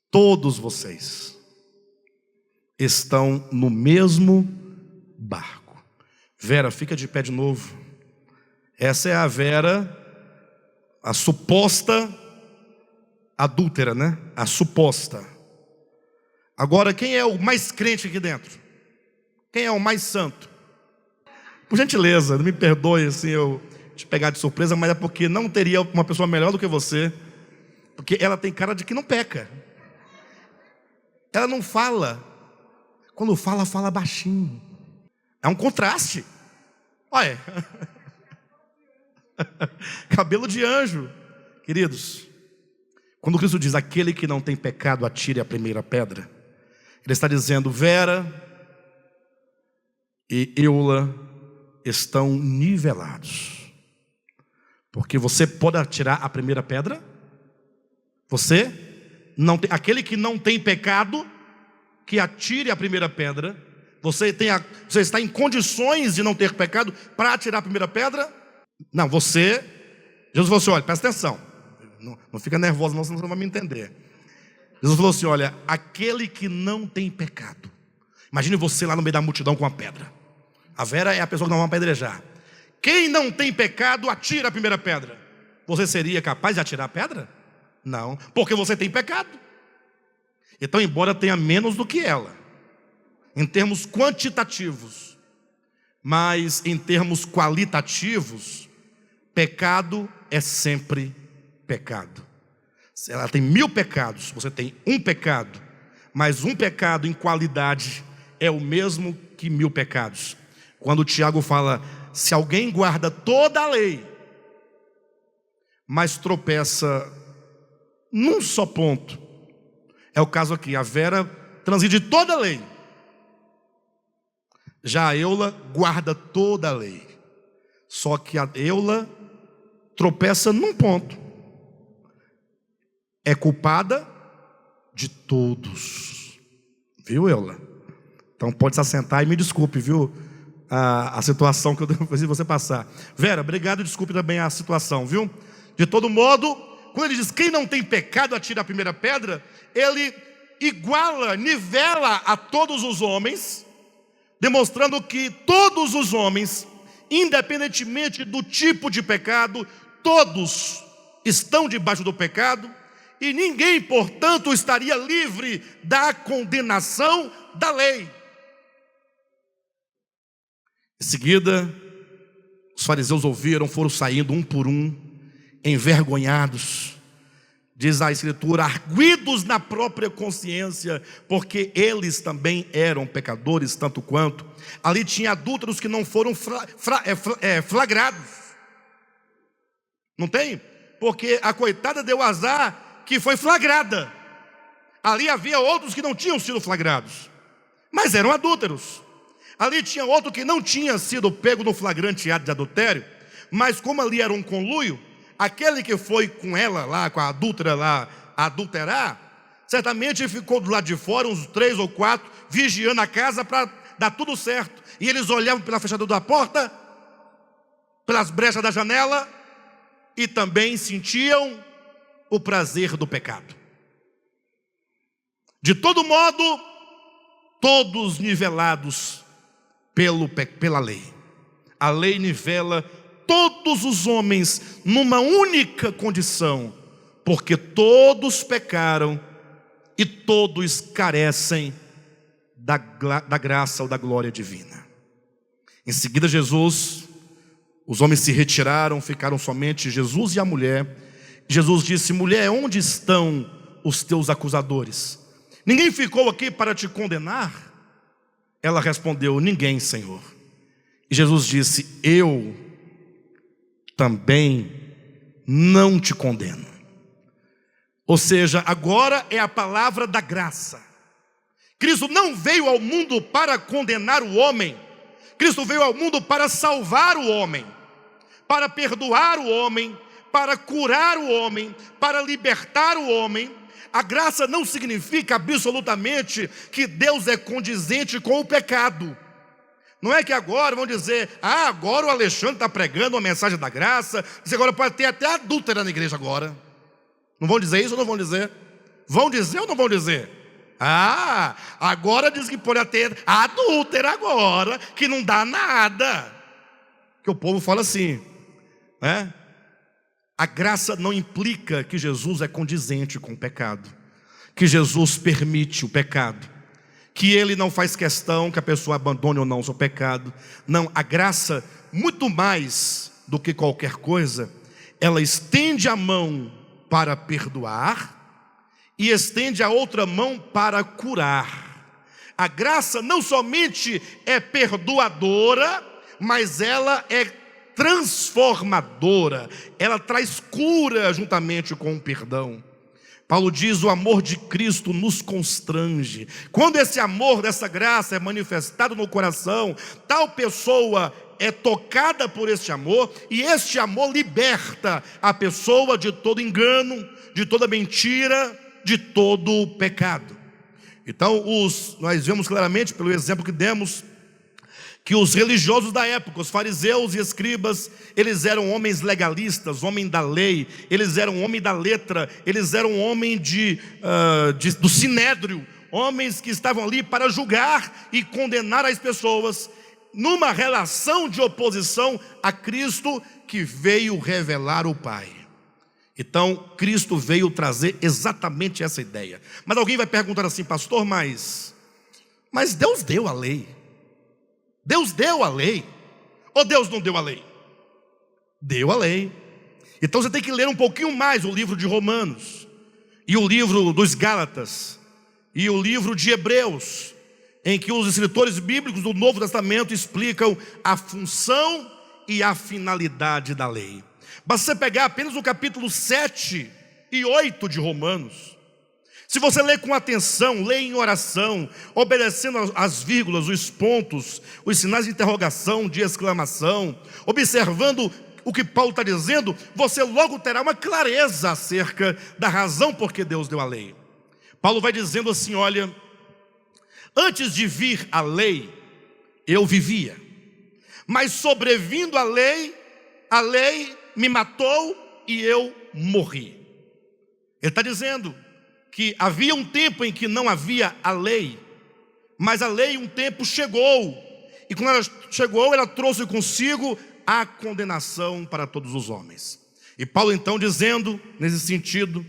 todos vocês estão no mesmo barco. Vera, fica de pé de novo. Essa é a Vera, a suposta adúltera, né? A suposta. Agora, quem é o mais crente aqui dentro? Quem é o mais santo? Por gentileza, me perdoe assim eu te pegar de surpresa, mas é porque não teria uma pessoa melhor do que você, porque ela tem cara de que não peca. Ela não fala. Quando fala, fala baixinho. É um contraste. Olha. Cabelo de anjo. Queridos, quando Cristo diz: aquele que não tem pecado, atire a primeira pedra, Ele está dizendo: Vera e Eula estão nivelados. Porque você pode atirar a primeira pedra. Você não tem, aquele que não tem pecado, que atire a primeira pedra. Você está em condições de não ter pecado para atirar a primeira pedra? Não, você. Jesus falou assim: olha, presta atenção, não fica nervoso não, senão você não vai me entender. Jesus falou assim: olha, aquele que não tem pecado. Imagine você lá no meio da multidão com uma pedra. A Vera é a pessoa que não vai apedrejar. Quem não tem pecado, atira a primeira pedra. Você seria capaz de atirar a pedra? Não, porque você tem pecado. Então, embora tenha menos do que ela, em termos quantitativos, mas em termos qualitativos, pecado é sempre pecado. Se ela tem 1000 pecados, você tem um pecado, mas um pecado em qualidade é o mesmo que 1000 pecados. Quando o Tiago fala: se alguém guarda toda a lei, mas tropeça num só ponto, é o caso aqui. A Vera transgride toda a lei, já a Eula guarda toda a lei. Só que a Eula tropeça num ponto. É culpada de todos. Viu, Eula? Então pode se assentar e me desculpe, viu, a situação que eu fiz você passar. Vera, obrigado, desculpe também a situação, viu? De todo modo, quando ele diz: quem não tem pecado, atira a primeira pedra, ele iguala, nivela a todos os homens, demonstrando que todos os homens, independentemente do tipo de pecado, todos estão debaixo do pecado, e ninguém, portanto, estaria livre da condenação da lei. Em seguida, os fariseus ouviram, foram saindo um por um, envergonhados, diz a Escritura, arguidos na própria consciência, porque eles também eram pecadores, tanto quanto. Ali tinha adúlteros que não foram flagrados. Não tem? Porque a coitada deu azar que foi flagrada. Ali havia outros que não tinham sido flagrados, mas eram adúlteros. Ali tinha outro que não tinha sido pego no flagrante ato de adultério, mas como ali era um conluio, aquele que foi com ela lá, com a adúltera lá, adulterar, certamente ficou do lado de fora, uns 3 ou 4, vigiando a casa para dar tudo certo. E eles olhavam pela fechadura da porta, pelas brechas da janela, e também sentiam o prazer do pecado. De todo modo, todos nivelados pela lei. A lei nivela todos os homens numa única condição, porque todos pecaram e todos carecem da graça ou da glória divina. Em seguida, Jesus Os homens se retiraram, ficaram somente Jesus e a mulher. Jesus disse: mulher, onde estão os teus acusadores? Ninguém ficou aqui para te condenar? Ela respondeu: ninguém, Senhor. E Jesus disse: eu também não te condeno. Ou seja, agora é a palavra da graça. Cristo não veio ao mundo para condenar o homem. Cristo veio ao mundo para salvar o homem, para perdoar o homem, para curar o homem, para libertar o homem. A graça não significa absolutamente que Deus é condizente com o pecado. Não é que agora vão dizer: agora o Alexandre está pregando uma mensagem da graça, você agora pode ter até adúltera na igreja agora. Não vão dizer isso ou não vão dizer? Vão dizer ou não vão dizer? Agora diz que pode ter adúltera agora, que não dá nada. Que o povo fala assim, né? A graça não implica que Jesus é condizente com o pecado, que Jesus permite o pecado, que Ele não faz questão que a pessoa abandone ou não o seu pecado. Não, a graça, muito mais do que qualquer coisa, ela estende a mão para perdoar e estende a outra mão para curar. A graça não somente é perdoadora, mas ela é transformadora. Ela traz cura juntamente com o perdão. Paulo diz: o amor de Cristo nos constrange. Quando esse amor dessa graça é manifestado no coração, tal pessoa é tocada por este amor, e este amor liberta a pessoa de todo engano, de toda mentira, de todo pecado. Então nós vemos claramente pelo exemplo que demos, que os religiosos da época, os fariseus e escribas, eles eram homens legalistas, homens da lei, eles eram homens da letra, eles eram homens do sinédrio, homens que estavam ali para julgar e condenar as pessoas, numa relação de oposição a Cristo, que veio revelar o Pai. Então Cristo veio trazer exatamente essa ideia. Mas alguém vai perguntar assim: pastor, mas Deus deu a lei. Deus deu a lei, ou Deus não deu a lei? Deu a lei. Então você tem que ler um pouquinho mais o livro de Romanos, e o livro dos Gálatas, e o livro de Hebreus, em que os escritores bíblicos do Novo Testamento explicam a função e a finalidade da lei. Basta você pegar apenas o capítulo 7 e 8 de Romanos. Se você ler com atenção, lê em oração, obedecendo as vírgulas, os pontos, os sinais de interrogação, de exclamação, observando o que Paulo está dizendo, você logo terá uma clareza acerca da razão por que Deus deu a lei. Paulo vai dizendo assim: olha, antes de vir a lei, eu vivia, mas sobrevindo a lei me matou e eu morri. Ele está dizendo que havia um tempo em que não havia a lei, mas a lei um tempo chegou, e quando ela chegou, ela trouxe consigo a condenação para todos os homens. E Paulo então dizendo, nesse sentido,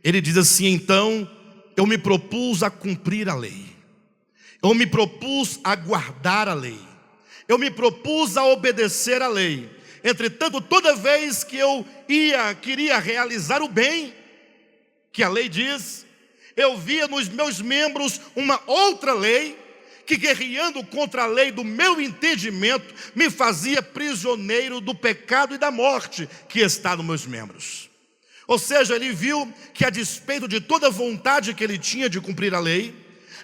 ele diz assim: então eu me propus a cumprir a lei, eu me propus a guardar a lei, eu me propus a obedecer a lei. Entretanto, toda vez que eu queria realizar o bem que a lei diz, eu via nos meus membros uma outra lei, que guerreando contra a lei do meu entendimento, me fazia prisioneiro do pecado e da morte que está nos meus membros. Ou seja, ele viu que, a despeito de toda a vontade que ele tinha de cumprir a lei,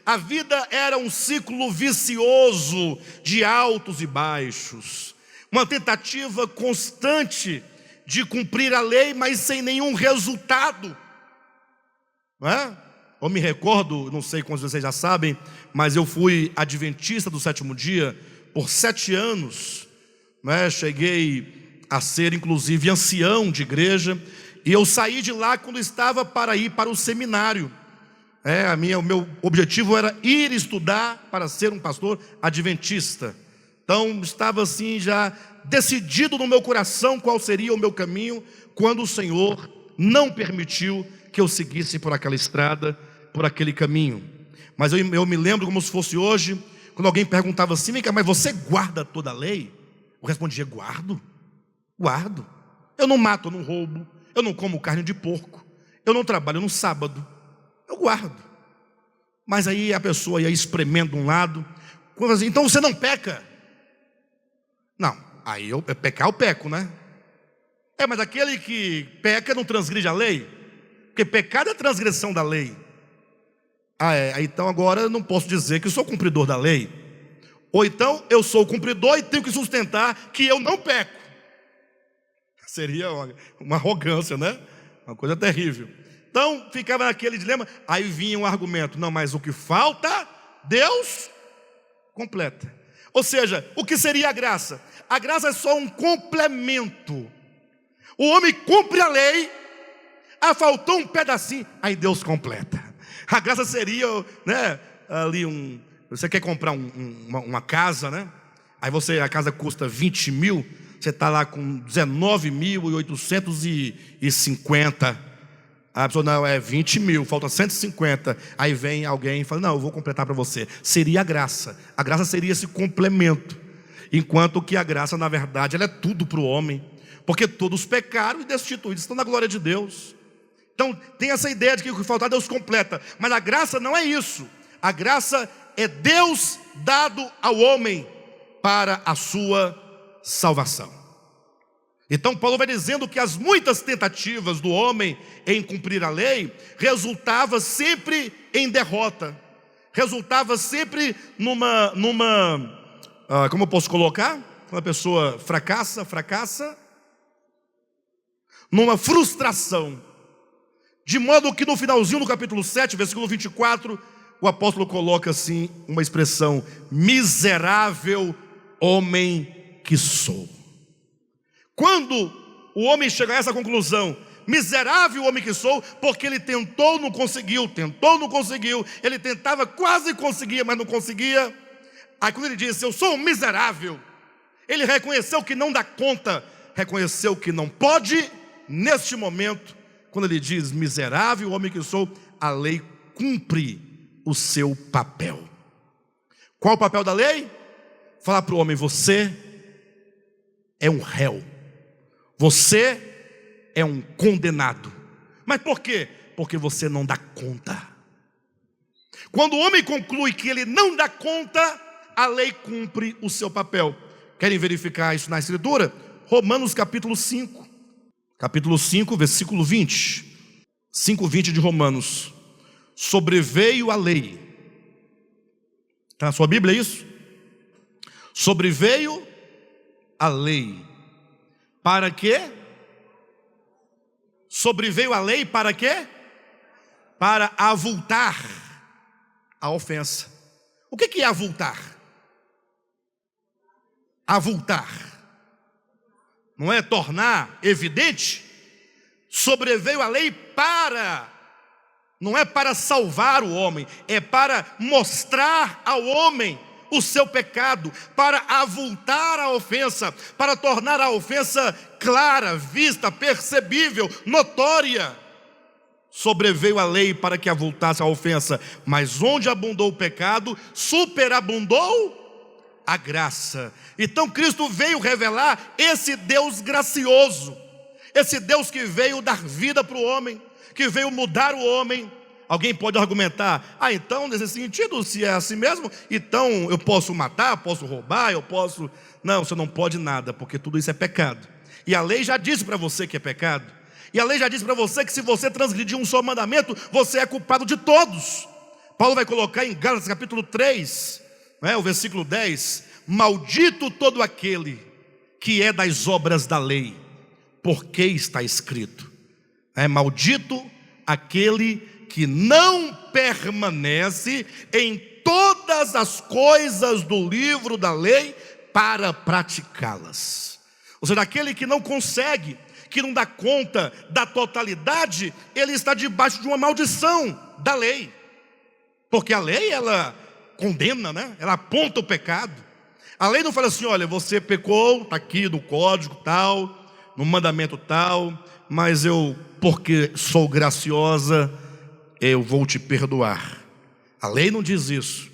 a vida era um ciclo vicioso de altos e baixos, uma tentativa constante de cumprir a lei, mas sem nenhum resultado, não é? Eu me recordo, não sei quantos de vocês já sabem, mas eu fui adventista do sétimo dia por 7 anos, né? Cheguei a ser inclusive ancião de igreja, e eu saí de lá quando estava para ir para o seminário. O meu objetivo era ir estudar para ser um pastor adventista. Então estava assim já decidido no meu coração qual seria o meu caminho, quando o Senhor não permitiu que eu seguisse por aquela estrada, por aquele caminho. Mas eu me lembro como se fosse hoje, quando alguém perguntava assim: mas você guarda toda a lei? Eu respondia: guardo. Guardo. Eu não mato, eu não roubo, eu não como carne de porco, eu não trabalho no sábado, eu guardo. Mas aí a pessoa ia espremendo um lado, assim, então você não peca? Não, aí pecar eu peco, né? Mas aquele que peca não transgride a lei? Porque pecado é transgressão da lei. Então agora eu não posso dizer que eu sou cumpridor da lei. Ou então eu sou cumpridor e tenho que sustentar que eu não peco. Seria uma arrogância, né? Uma coisa terrível. Então ficava naquele dilema. Aí vinha um argumento: não, mas o que falta, Deus completa. Ou seja, o que seria a graça? A graça é só um complemento. O homem cumpre a lei, faltou um pedacinho, aí Deus completa. A graça seria, né, ali você quer comprar uma casa, né? Aí a casa custa 20 mil, você está lá com 19.850. A pessoa, não, é 20 mil, falta 150. Aí vem alguém e fala, não, eu vou completar para você. Seria a graça. A graça seria esse complemento. Enquanto que a graça, na verdade, ela é tudo para o homem. Porque todos pecaram e destituídos estão na glória de Deus. Então tem essa ideia de que o que faltar Deus completa. Mas a graça não é isso. A graça é Deus dado ao homem para a sua salvação. Então Paulo vai dizendo que as muitas tentativas do homem em cumprir a lei resultava sempre em derrota. Resultava sempre como eu posso colocar? Quando a pessoa fracassa, numa frustração. De modo que no finalzinho do capítulo 7, versículo 24, o apóstolo coloca assim uma expressão: miserável homem que sou. Quando o homem chega a essa conclusão, miserável homem que sou, porque ele tentou, não conseguiu, ele tentava, quase conseguia, mas não conseguia. Aí quando ele disse, eu sou um miserável, ele reconheceu que não dá conta, reconheceu que não pode. Neste momento, quando ele diz miserável homem que sou, a lei cumpre o seu papel. Qual o papel da lei? Falar para o homem, você é um réu, você é um condenado. Mas por quê? Porque você não dá conta. Quando o homem conclui que ele não dá conta, a lei cumpre o seu papel. Querem verificar isso na Escritura? Romanos capítulo 5. Capítulo 5, versículo 20. 5:20 de Romanos. Sobreveio a lei. Está na sua Bíblia isso? Sobreveio a lei. Para quê? Sobreveio a lei para quê? Para avultar a ofensa. O que é avultar? Avultar. Não é tornar evidente? Sobreveio a lei não é para salvar o homem, é para mostrar ao homem o seu pecado, para avultar a ofensa, para tornar a ofensa clara, vista, percebível, notória. Sobreveio a lei para que avultasse a ofensa, mas onde abundou o pecado, superabundou a graça. Então Cristo veio revelar esse Deus gracioso, esse Deus que veio dar vida para o homem, que veio mudar o homem. Alguém pode argumentar, então nesse sentido, se é assim mesmo, então eu posso matar, posso roubar, eu posso... Não, você não pode nada, porque tudo isso é pecado. E a lei já disse para você que é pecado. E a lei já disse para você que se você transgredir um só mandamento, você é culpado de todos. Paulo vai colocar em Gálatas capítulo 3, o versículo 10, maldito todo aquele que é das obras da lei, porque está escrito, maldito aquele que não permanece em todas as coisas do livro da lei para praticá-las. Ou seja, aquele que não consegue, que não dá conta da totalidade, ele está debaixo de uma maldição da lei. Porque a lei, ela condena, ela aponta o pecado. A lei não fala assim, olha, você pecou, está aqui no código tal, no mandamento tal, mas eu, porque sou graciosa, eu vou te perdoar. A lei não diz isso.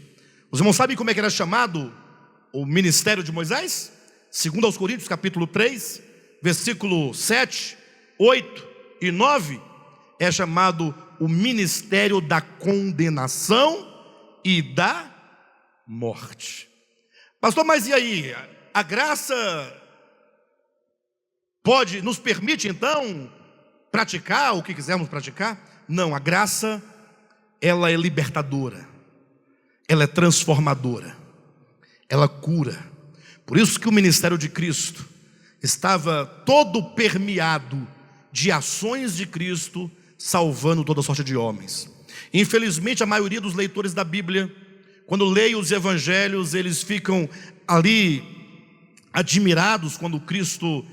Os irmãos sabem como é que era chamado o ministério de Moisés? Segundo aos Coríntios capítulo 3, versículo 7, 8 e 9, é chamado o ministério da condenação e da morte. Pastor, mas e aí? A graça nos permite então praticar o que quisermos praticar? Não, a graça, ela é libertadora, ela é transformadora, ela cura. Por isso que o ministério de Cristo estava todo permeado de ações de Cristo, salvando toda sorte de homens. Infelizmente, a maioria dos leitores da Bíblia, quando leem os evangelhos, eles ficam ali admirados quando Cristo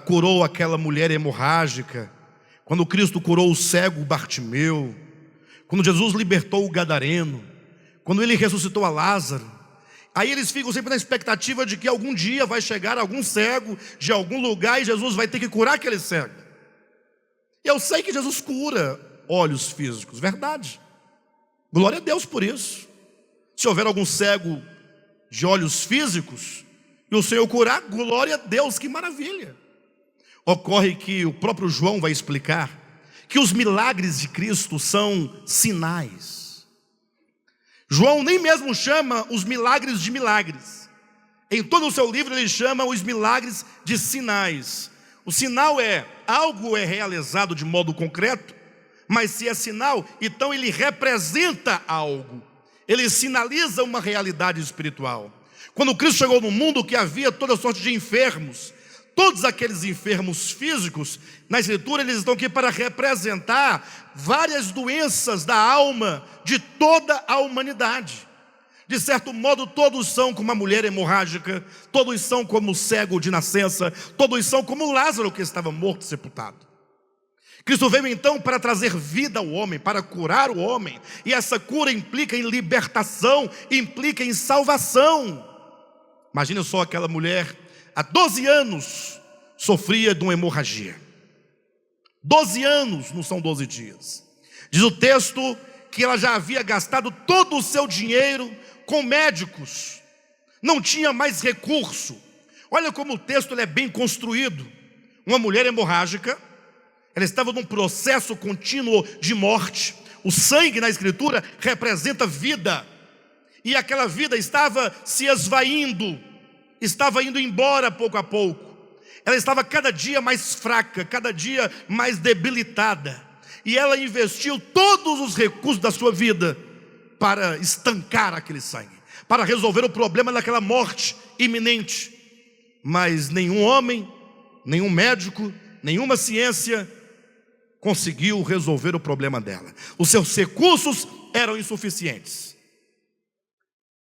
curou aquela mulher hemorrágica, quando Cristo curou o cego Bartimeu, quando Jesus libertou o gadareno, quando ele ressuscitou a Lázaro. Aí eles ficam sempre na expectativa de que algum dia vai chegar algum cego de algum lugar e Jesus vai ter que curar aquele cego. Eu sei que Jesus cura olhos físicos, verdade. Glória a Deus por isso. Se houver algum cego de olhos físicos e o Senhor curar, glória a Deus, que maravilha. Ocorre que o próprio João vai explicar que os milagres de Cristo são sinais. João nem mesmo chama os milagres de milagres. Em todo o seu livro ele chama os milagres de sinais. O sinal é algo é realizado de modo concreto, mas se é sinal, então ele representa algo. Ele sinaliza uma realidade espiritual. Quando Cristo chegou no mundo, que havia toda sorte de enfermos, todos aqueles enfermos físicos, na Escritura eles estão aqui para representar várias doenças da alma de toda a humanidade. De certo modo, todos são como uma mulher hemorrágica, todos são como o cego de nascença, todos são como Lázaro que estava morto e sepultado. Cristo veio então para trazer vida ao homem, para curar o homem, e essa cura implica em libertação, implica em salvação. Imagina só, aquela mulher, há 12 anos, sofria de uma hemorragia. 12 anos, não são 12 dias. Diz o texto que ela já havia gastado todo o seu dinheiro com médicos, não tinha mais recurso. Olha como o texto ele é bem construído. Uma mulher hemorrágica, ela estava num processo contínuo de morte. O sangue na Escritura representa vida, e aquela vida estava se esvaindo, estava indo embora pouco a pouco. Ela estava cada dia mais fraca, cada dia mais debilitada, e ela investiu todos os recursos da sua vida para estancar aquele sangue, para resolver o problema daquela morte iminente. Mas nenhum homem, nenhum médico, nenhuma ciência conseguiu resolver o problema dela. Os seus recursos eram insuficientes,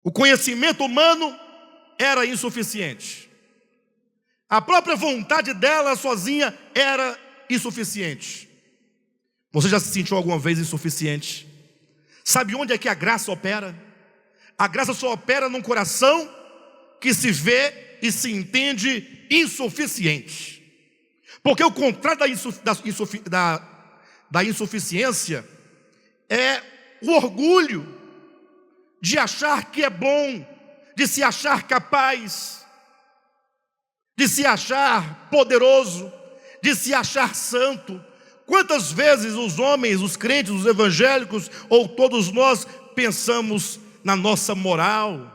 o conhecimento humano era insuficiente, a própria vontade dela sozinha era insuficiente. Você já se sentiu alguma vez insuficiente? Sabe onde é que a graça opera? A graça só opera num coração que se vê e se entende insuficiente. Porque o contrário da insuficiência é o orgulho de achar que é bom, de se achar capaz, de se achar poderoso, de se achar santo. Quantas vezes os homens, os crentes, os evangélicos, ou todos nós pensamos na nossa moral,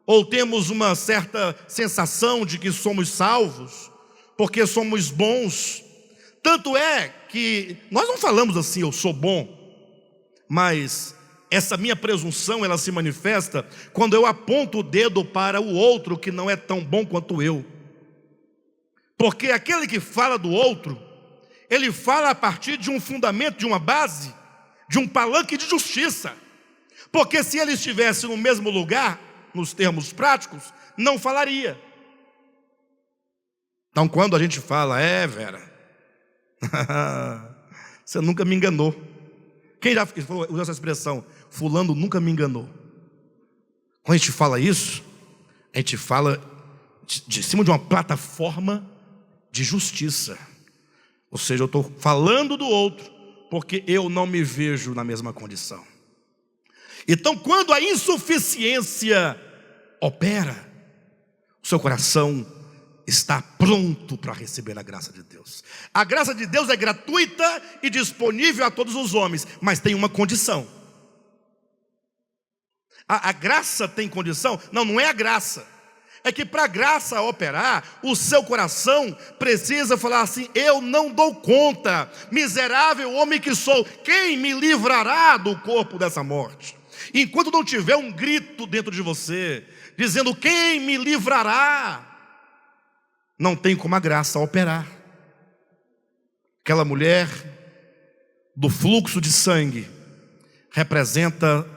ou temos uma certa sensação de que somos salvos, porque somos bons. Tanto é que nós não falamos assim, eu sou bom, mas essa minha presunção, ela se manifesta quando eu aponto o dedo para o outro que não é tão bom quanto eu. Porque aquele que fala do outro, ele fala a partir de um fundamento, de uma base, de um palanque de justiça. Porque se ele estivesse no mesmo lugar, nos termos práticos, não falaria. Então quando a gente fala, Vera, você nunca me enganou. Quem já usou essa expressão? Fulano nunca me enganou. Quando a gente fala isso, a gente fala de cima de uma plataforma de justiça. Ou seja, eu estou falando do outro porque eu não me vejo na mesma condição. Então quando a insuficiência opera, o seu coração está pronto para receber a graça de Deus. A graça de Deus é gratuita e disponível a todos os homens, mas tem uma condição. A graça tem condição? Não, não é a graça. É que para a graça operar, o seu coração precisa falar assim: eu não dou conta, miserável homem que sou, quem me livrará do corpo dessa morte? Enquanto não tiver um grito dentro de você, dizendo quem me livrará, não tem como a graça operar. Aquela mulher do fluxo de sangue representa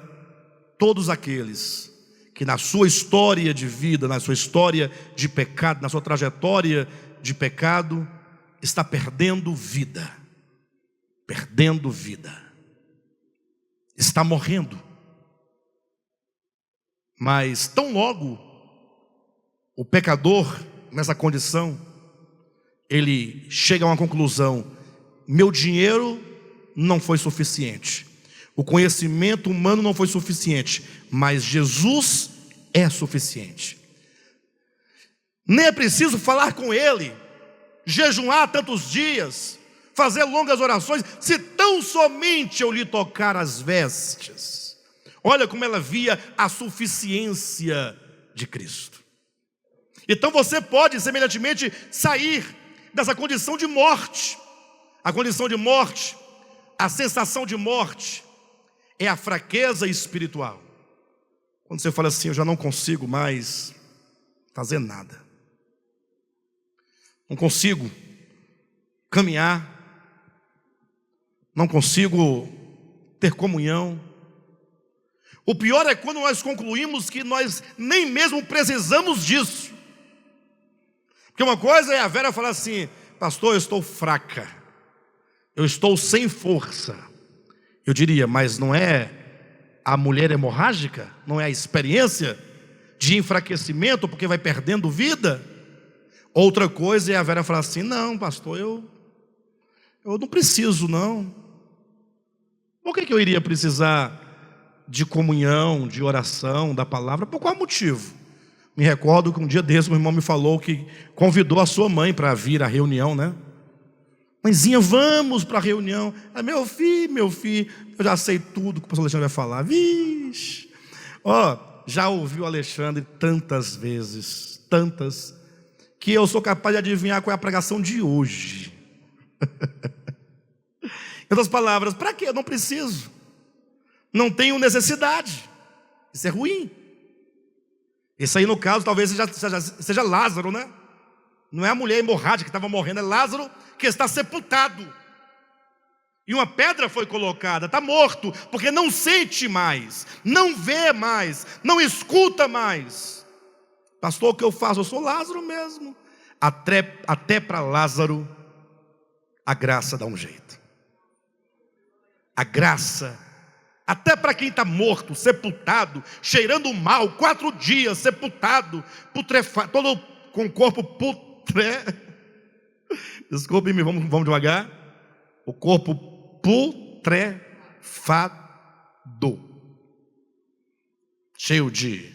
todos aqueles que na sua história de vida, na sua história de pecado, na sua trajetória de pecado, está perdendo vida, está morrendo. Mas tão logo o pecador nessa condição, ele chega a uma conclusão: meu dinheiro não foi suficiente, o conhecimento humano não foi suficiente, mas Jesus é suficiente. Nem é preciso falar com Ele, jejuar tantos dias, fazer longas orações, se tão somente eu lhe tocar as vestes. Olha como ela via a suficiência de Cristo. Então você pode semelhantemente sair dessa condição de morte. A condição de morte, a sensação de morte, é a fraqueza espiritual. Quando você fala assim: eu já não consigo mais fazer nada, não consigo caminhar, não consigo ter comunhão. O pior é quando nós concluímos que nós nem mesmo precisamos disso. Porque uma coisa é a Vera falar assim: pastor, eu estou fraca, eu estou sem força. Eu diria: mas não é a mulher hemorrágica? Não é a experiência de enfraquecimento porque vai perdendo vida? Outra coisa é a Vera falar assim: não, pastor, eu não preciso não. Por que eu iria precisar de comunhão, de oração, da palavra? Por qual motivo? Me recordo que um dia desse meu irmão me falou que convidou a sua mãe para vir à reunião, né? Mãezinha, vamos para a reunião. Meu filho, eu já sei tudo que o pastor Alexandre vai falar. Vixe, já ouvi o Alexandre tantas vezes, que eu sou capaz de adivinhar qual é a pregação de hoje. Em outras palavras, para quê? Eu não preciso, não tenho necessidade. Isso é ruim. Isso aí, no caso, talvez seja Lázaro, né? Não é a mulher hemorrágica que estava morrendo, é Lázaro que está sepultado. E uma pedra foi colocada, está morto, porque não sente mais, não vê mais, não escuta mais. Pastor, o que eu faço? Eu sou Lázaro mesmo. Até para Lázaro, a graça dá um jeito. A graça, até para quem está morto, sepultado, cheirando mal, 4 dias, sepultado, putrefado, todo com o corpo desculpe-me, vamos devagar. O corpo putrefado, cheio de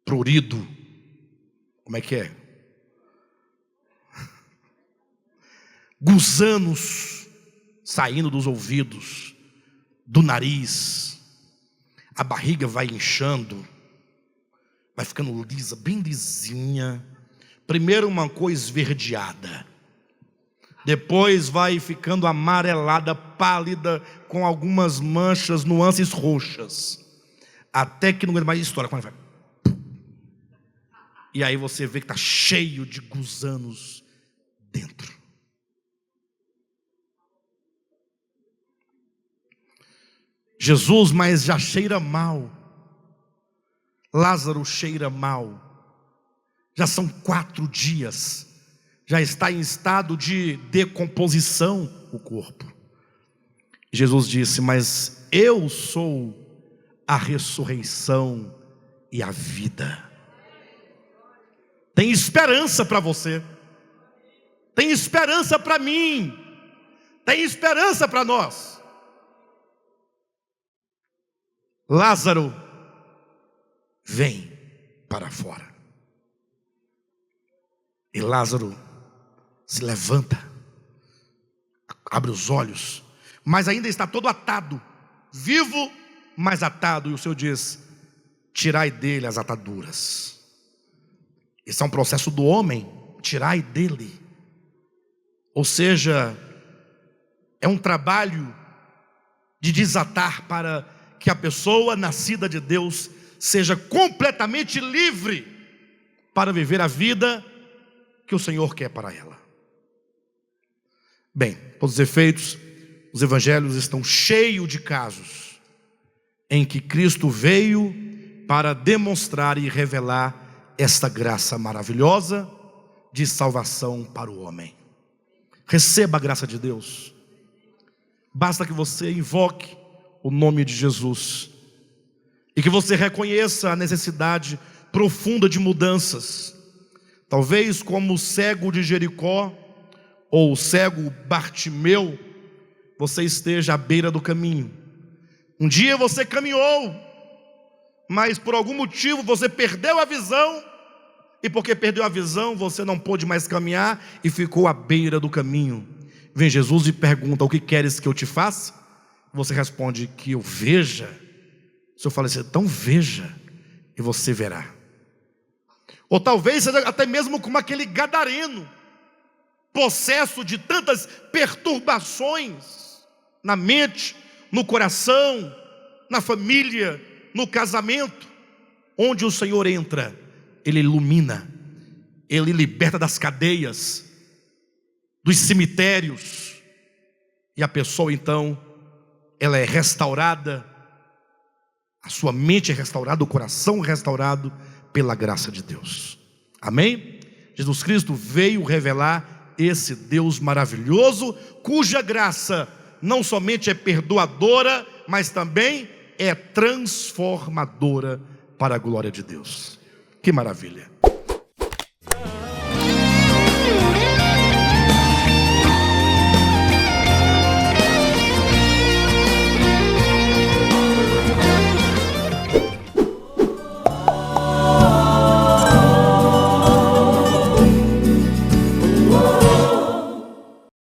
prurido. Como é que é? Gusanos saindo dos ouvidos, do nariz. A barriga vai inchando, vai ficando lisa, bem lisinha. Primeiro uma cor esverdeada, depois vai ficando amarelada, pálida, com algumas manchas, nuances roxas, até que não aguenta mais história. Quando vai, e aí você vê que está cheio de gusanos dentro. Jesus, mas já cheira mal. Lázaro cheira mal. Já são 4 dias, já está em estado de decomposição o corpo. Jesus disse: mas eu sou a ressurreição e a vida. Tem esperança para você, tem esperança para mim, tem esperança para nós. Lázaro, vem para fora. E Lázaro se levanta, abre os olhos, mas ainda está todo atado, vivo, mas atado. E o Senhor diz: tirai dele as ataduras. Esse é um processo do homem, tirai dele. Ou seja, é um trabalho de desatar para que a pessoa nascida de Deus seja completamente livre para viver a vida que o Senhor quer para ela. Bem, para os efeitos, os evangelhos estão cheios de casos em que Cristo veio para demonstrar e revelar esta graça maravilhosa de salvação para o homem. Receba a graça de Deus. Basta que você invoque o nome de Jesus e que você reconheça a necessidade profunda de mudanças. Talvez como o cego de Jericó ou o cego Bartimeu, você esteja à beira do caminho. Um dia você caminhou, mas por algum motivo você perdeu a visão, e porque perdeu a visão você não pôde mais caminhar e ficou à beira do caminho. Vem Jesus e pergunta: o que queres que eu te faça? Você responde: que eu veja. O Senhor fala assim: então veja e você verá. Ou talvez seja até mesmo como aquele gadareno, possesso de tantas perturbações na mente, no coração, na família, no casamento, onde o Senhor entra, Ele ilumina, Ele liberta das cadeias, dos cemitérios, e a pessoa então, ela é restaurada, a sua mente é restaurada, o coração é restaurado pela graça de Deus. Amém? Jesus Cristo veio revelar esse Deus maravilhoso, cuja graça não somente é perdoadora, mas também é transformadora para a glória de Deus. Que maravilha!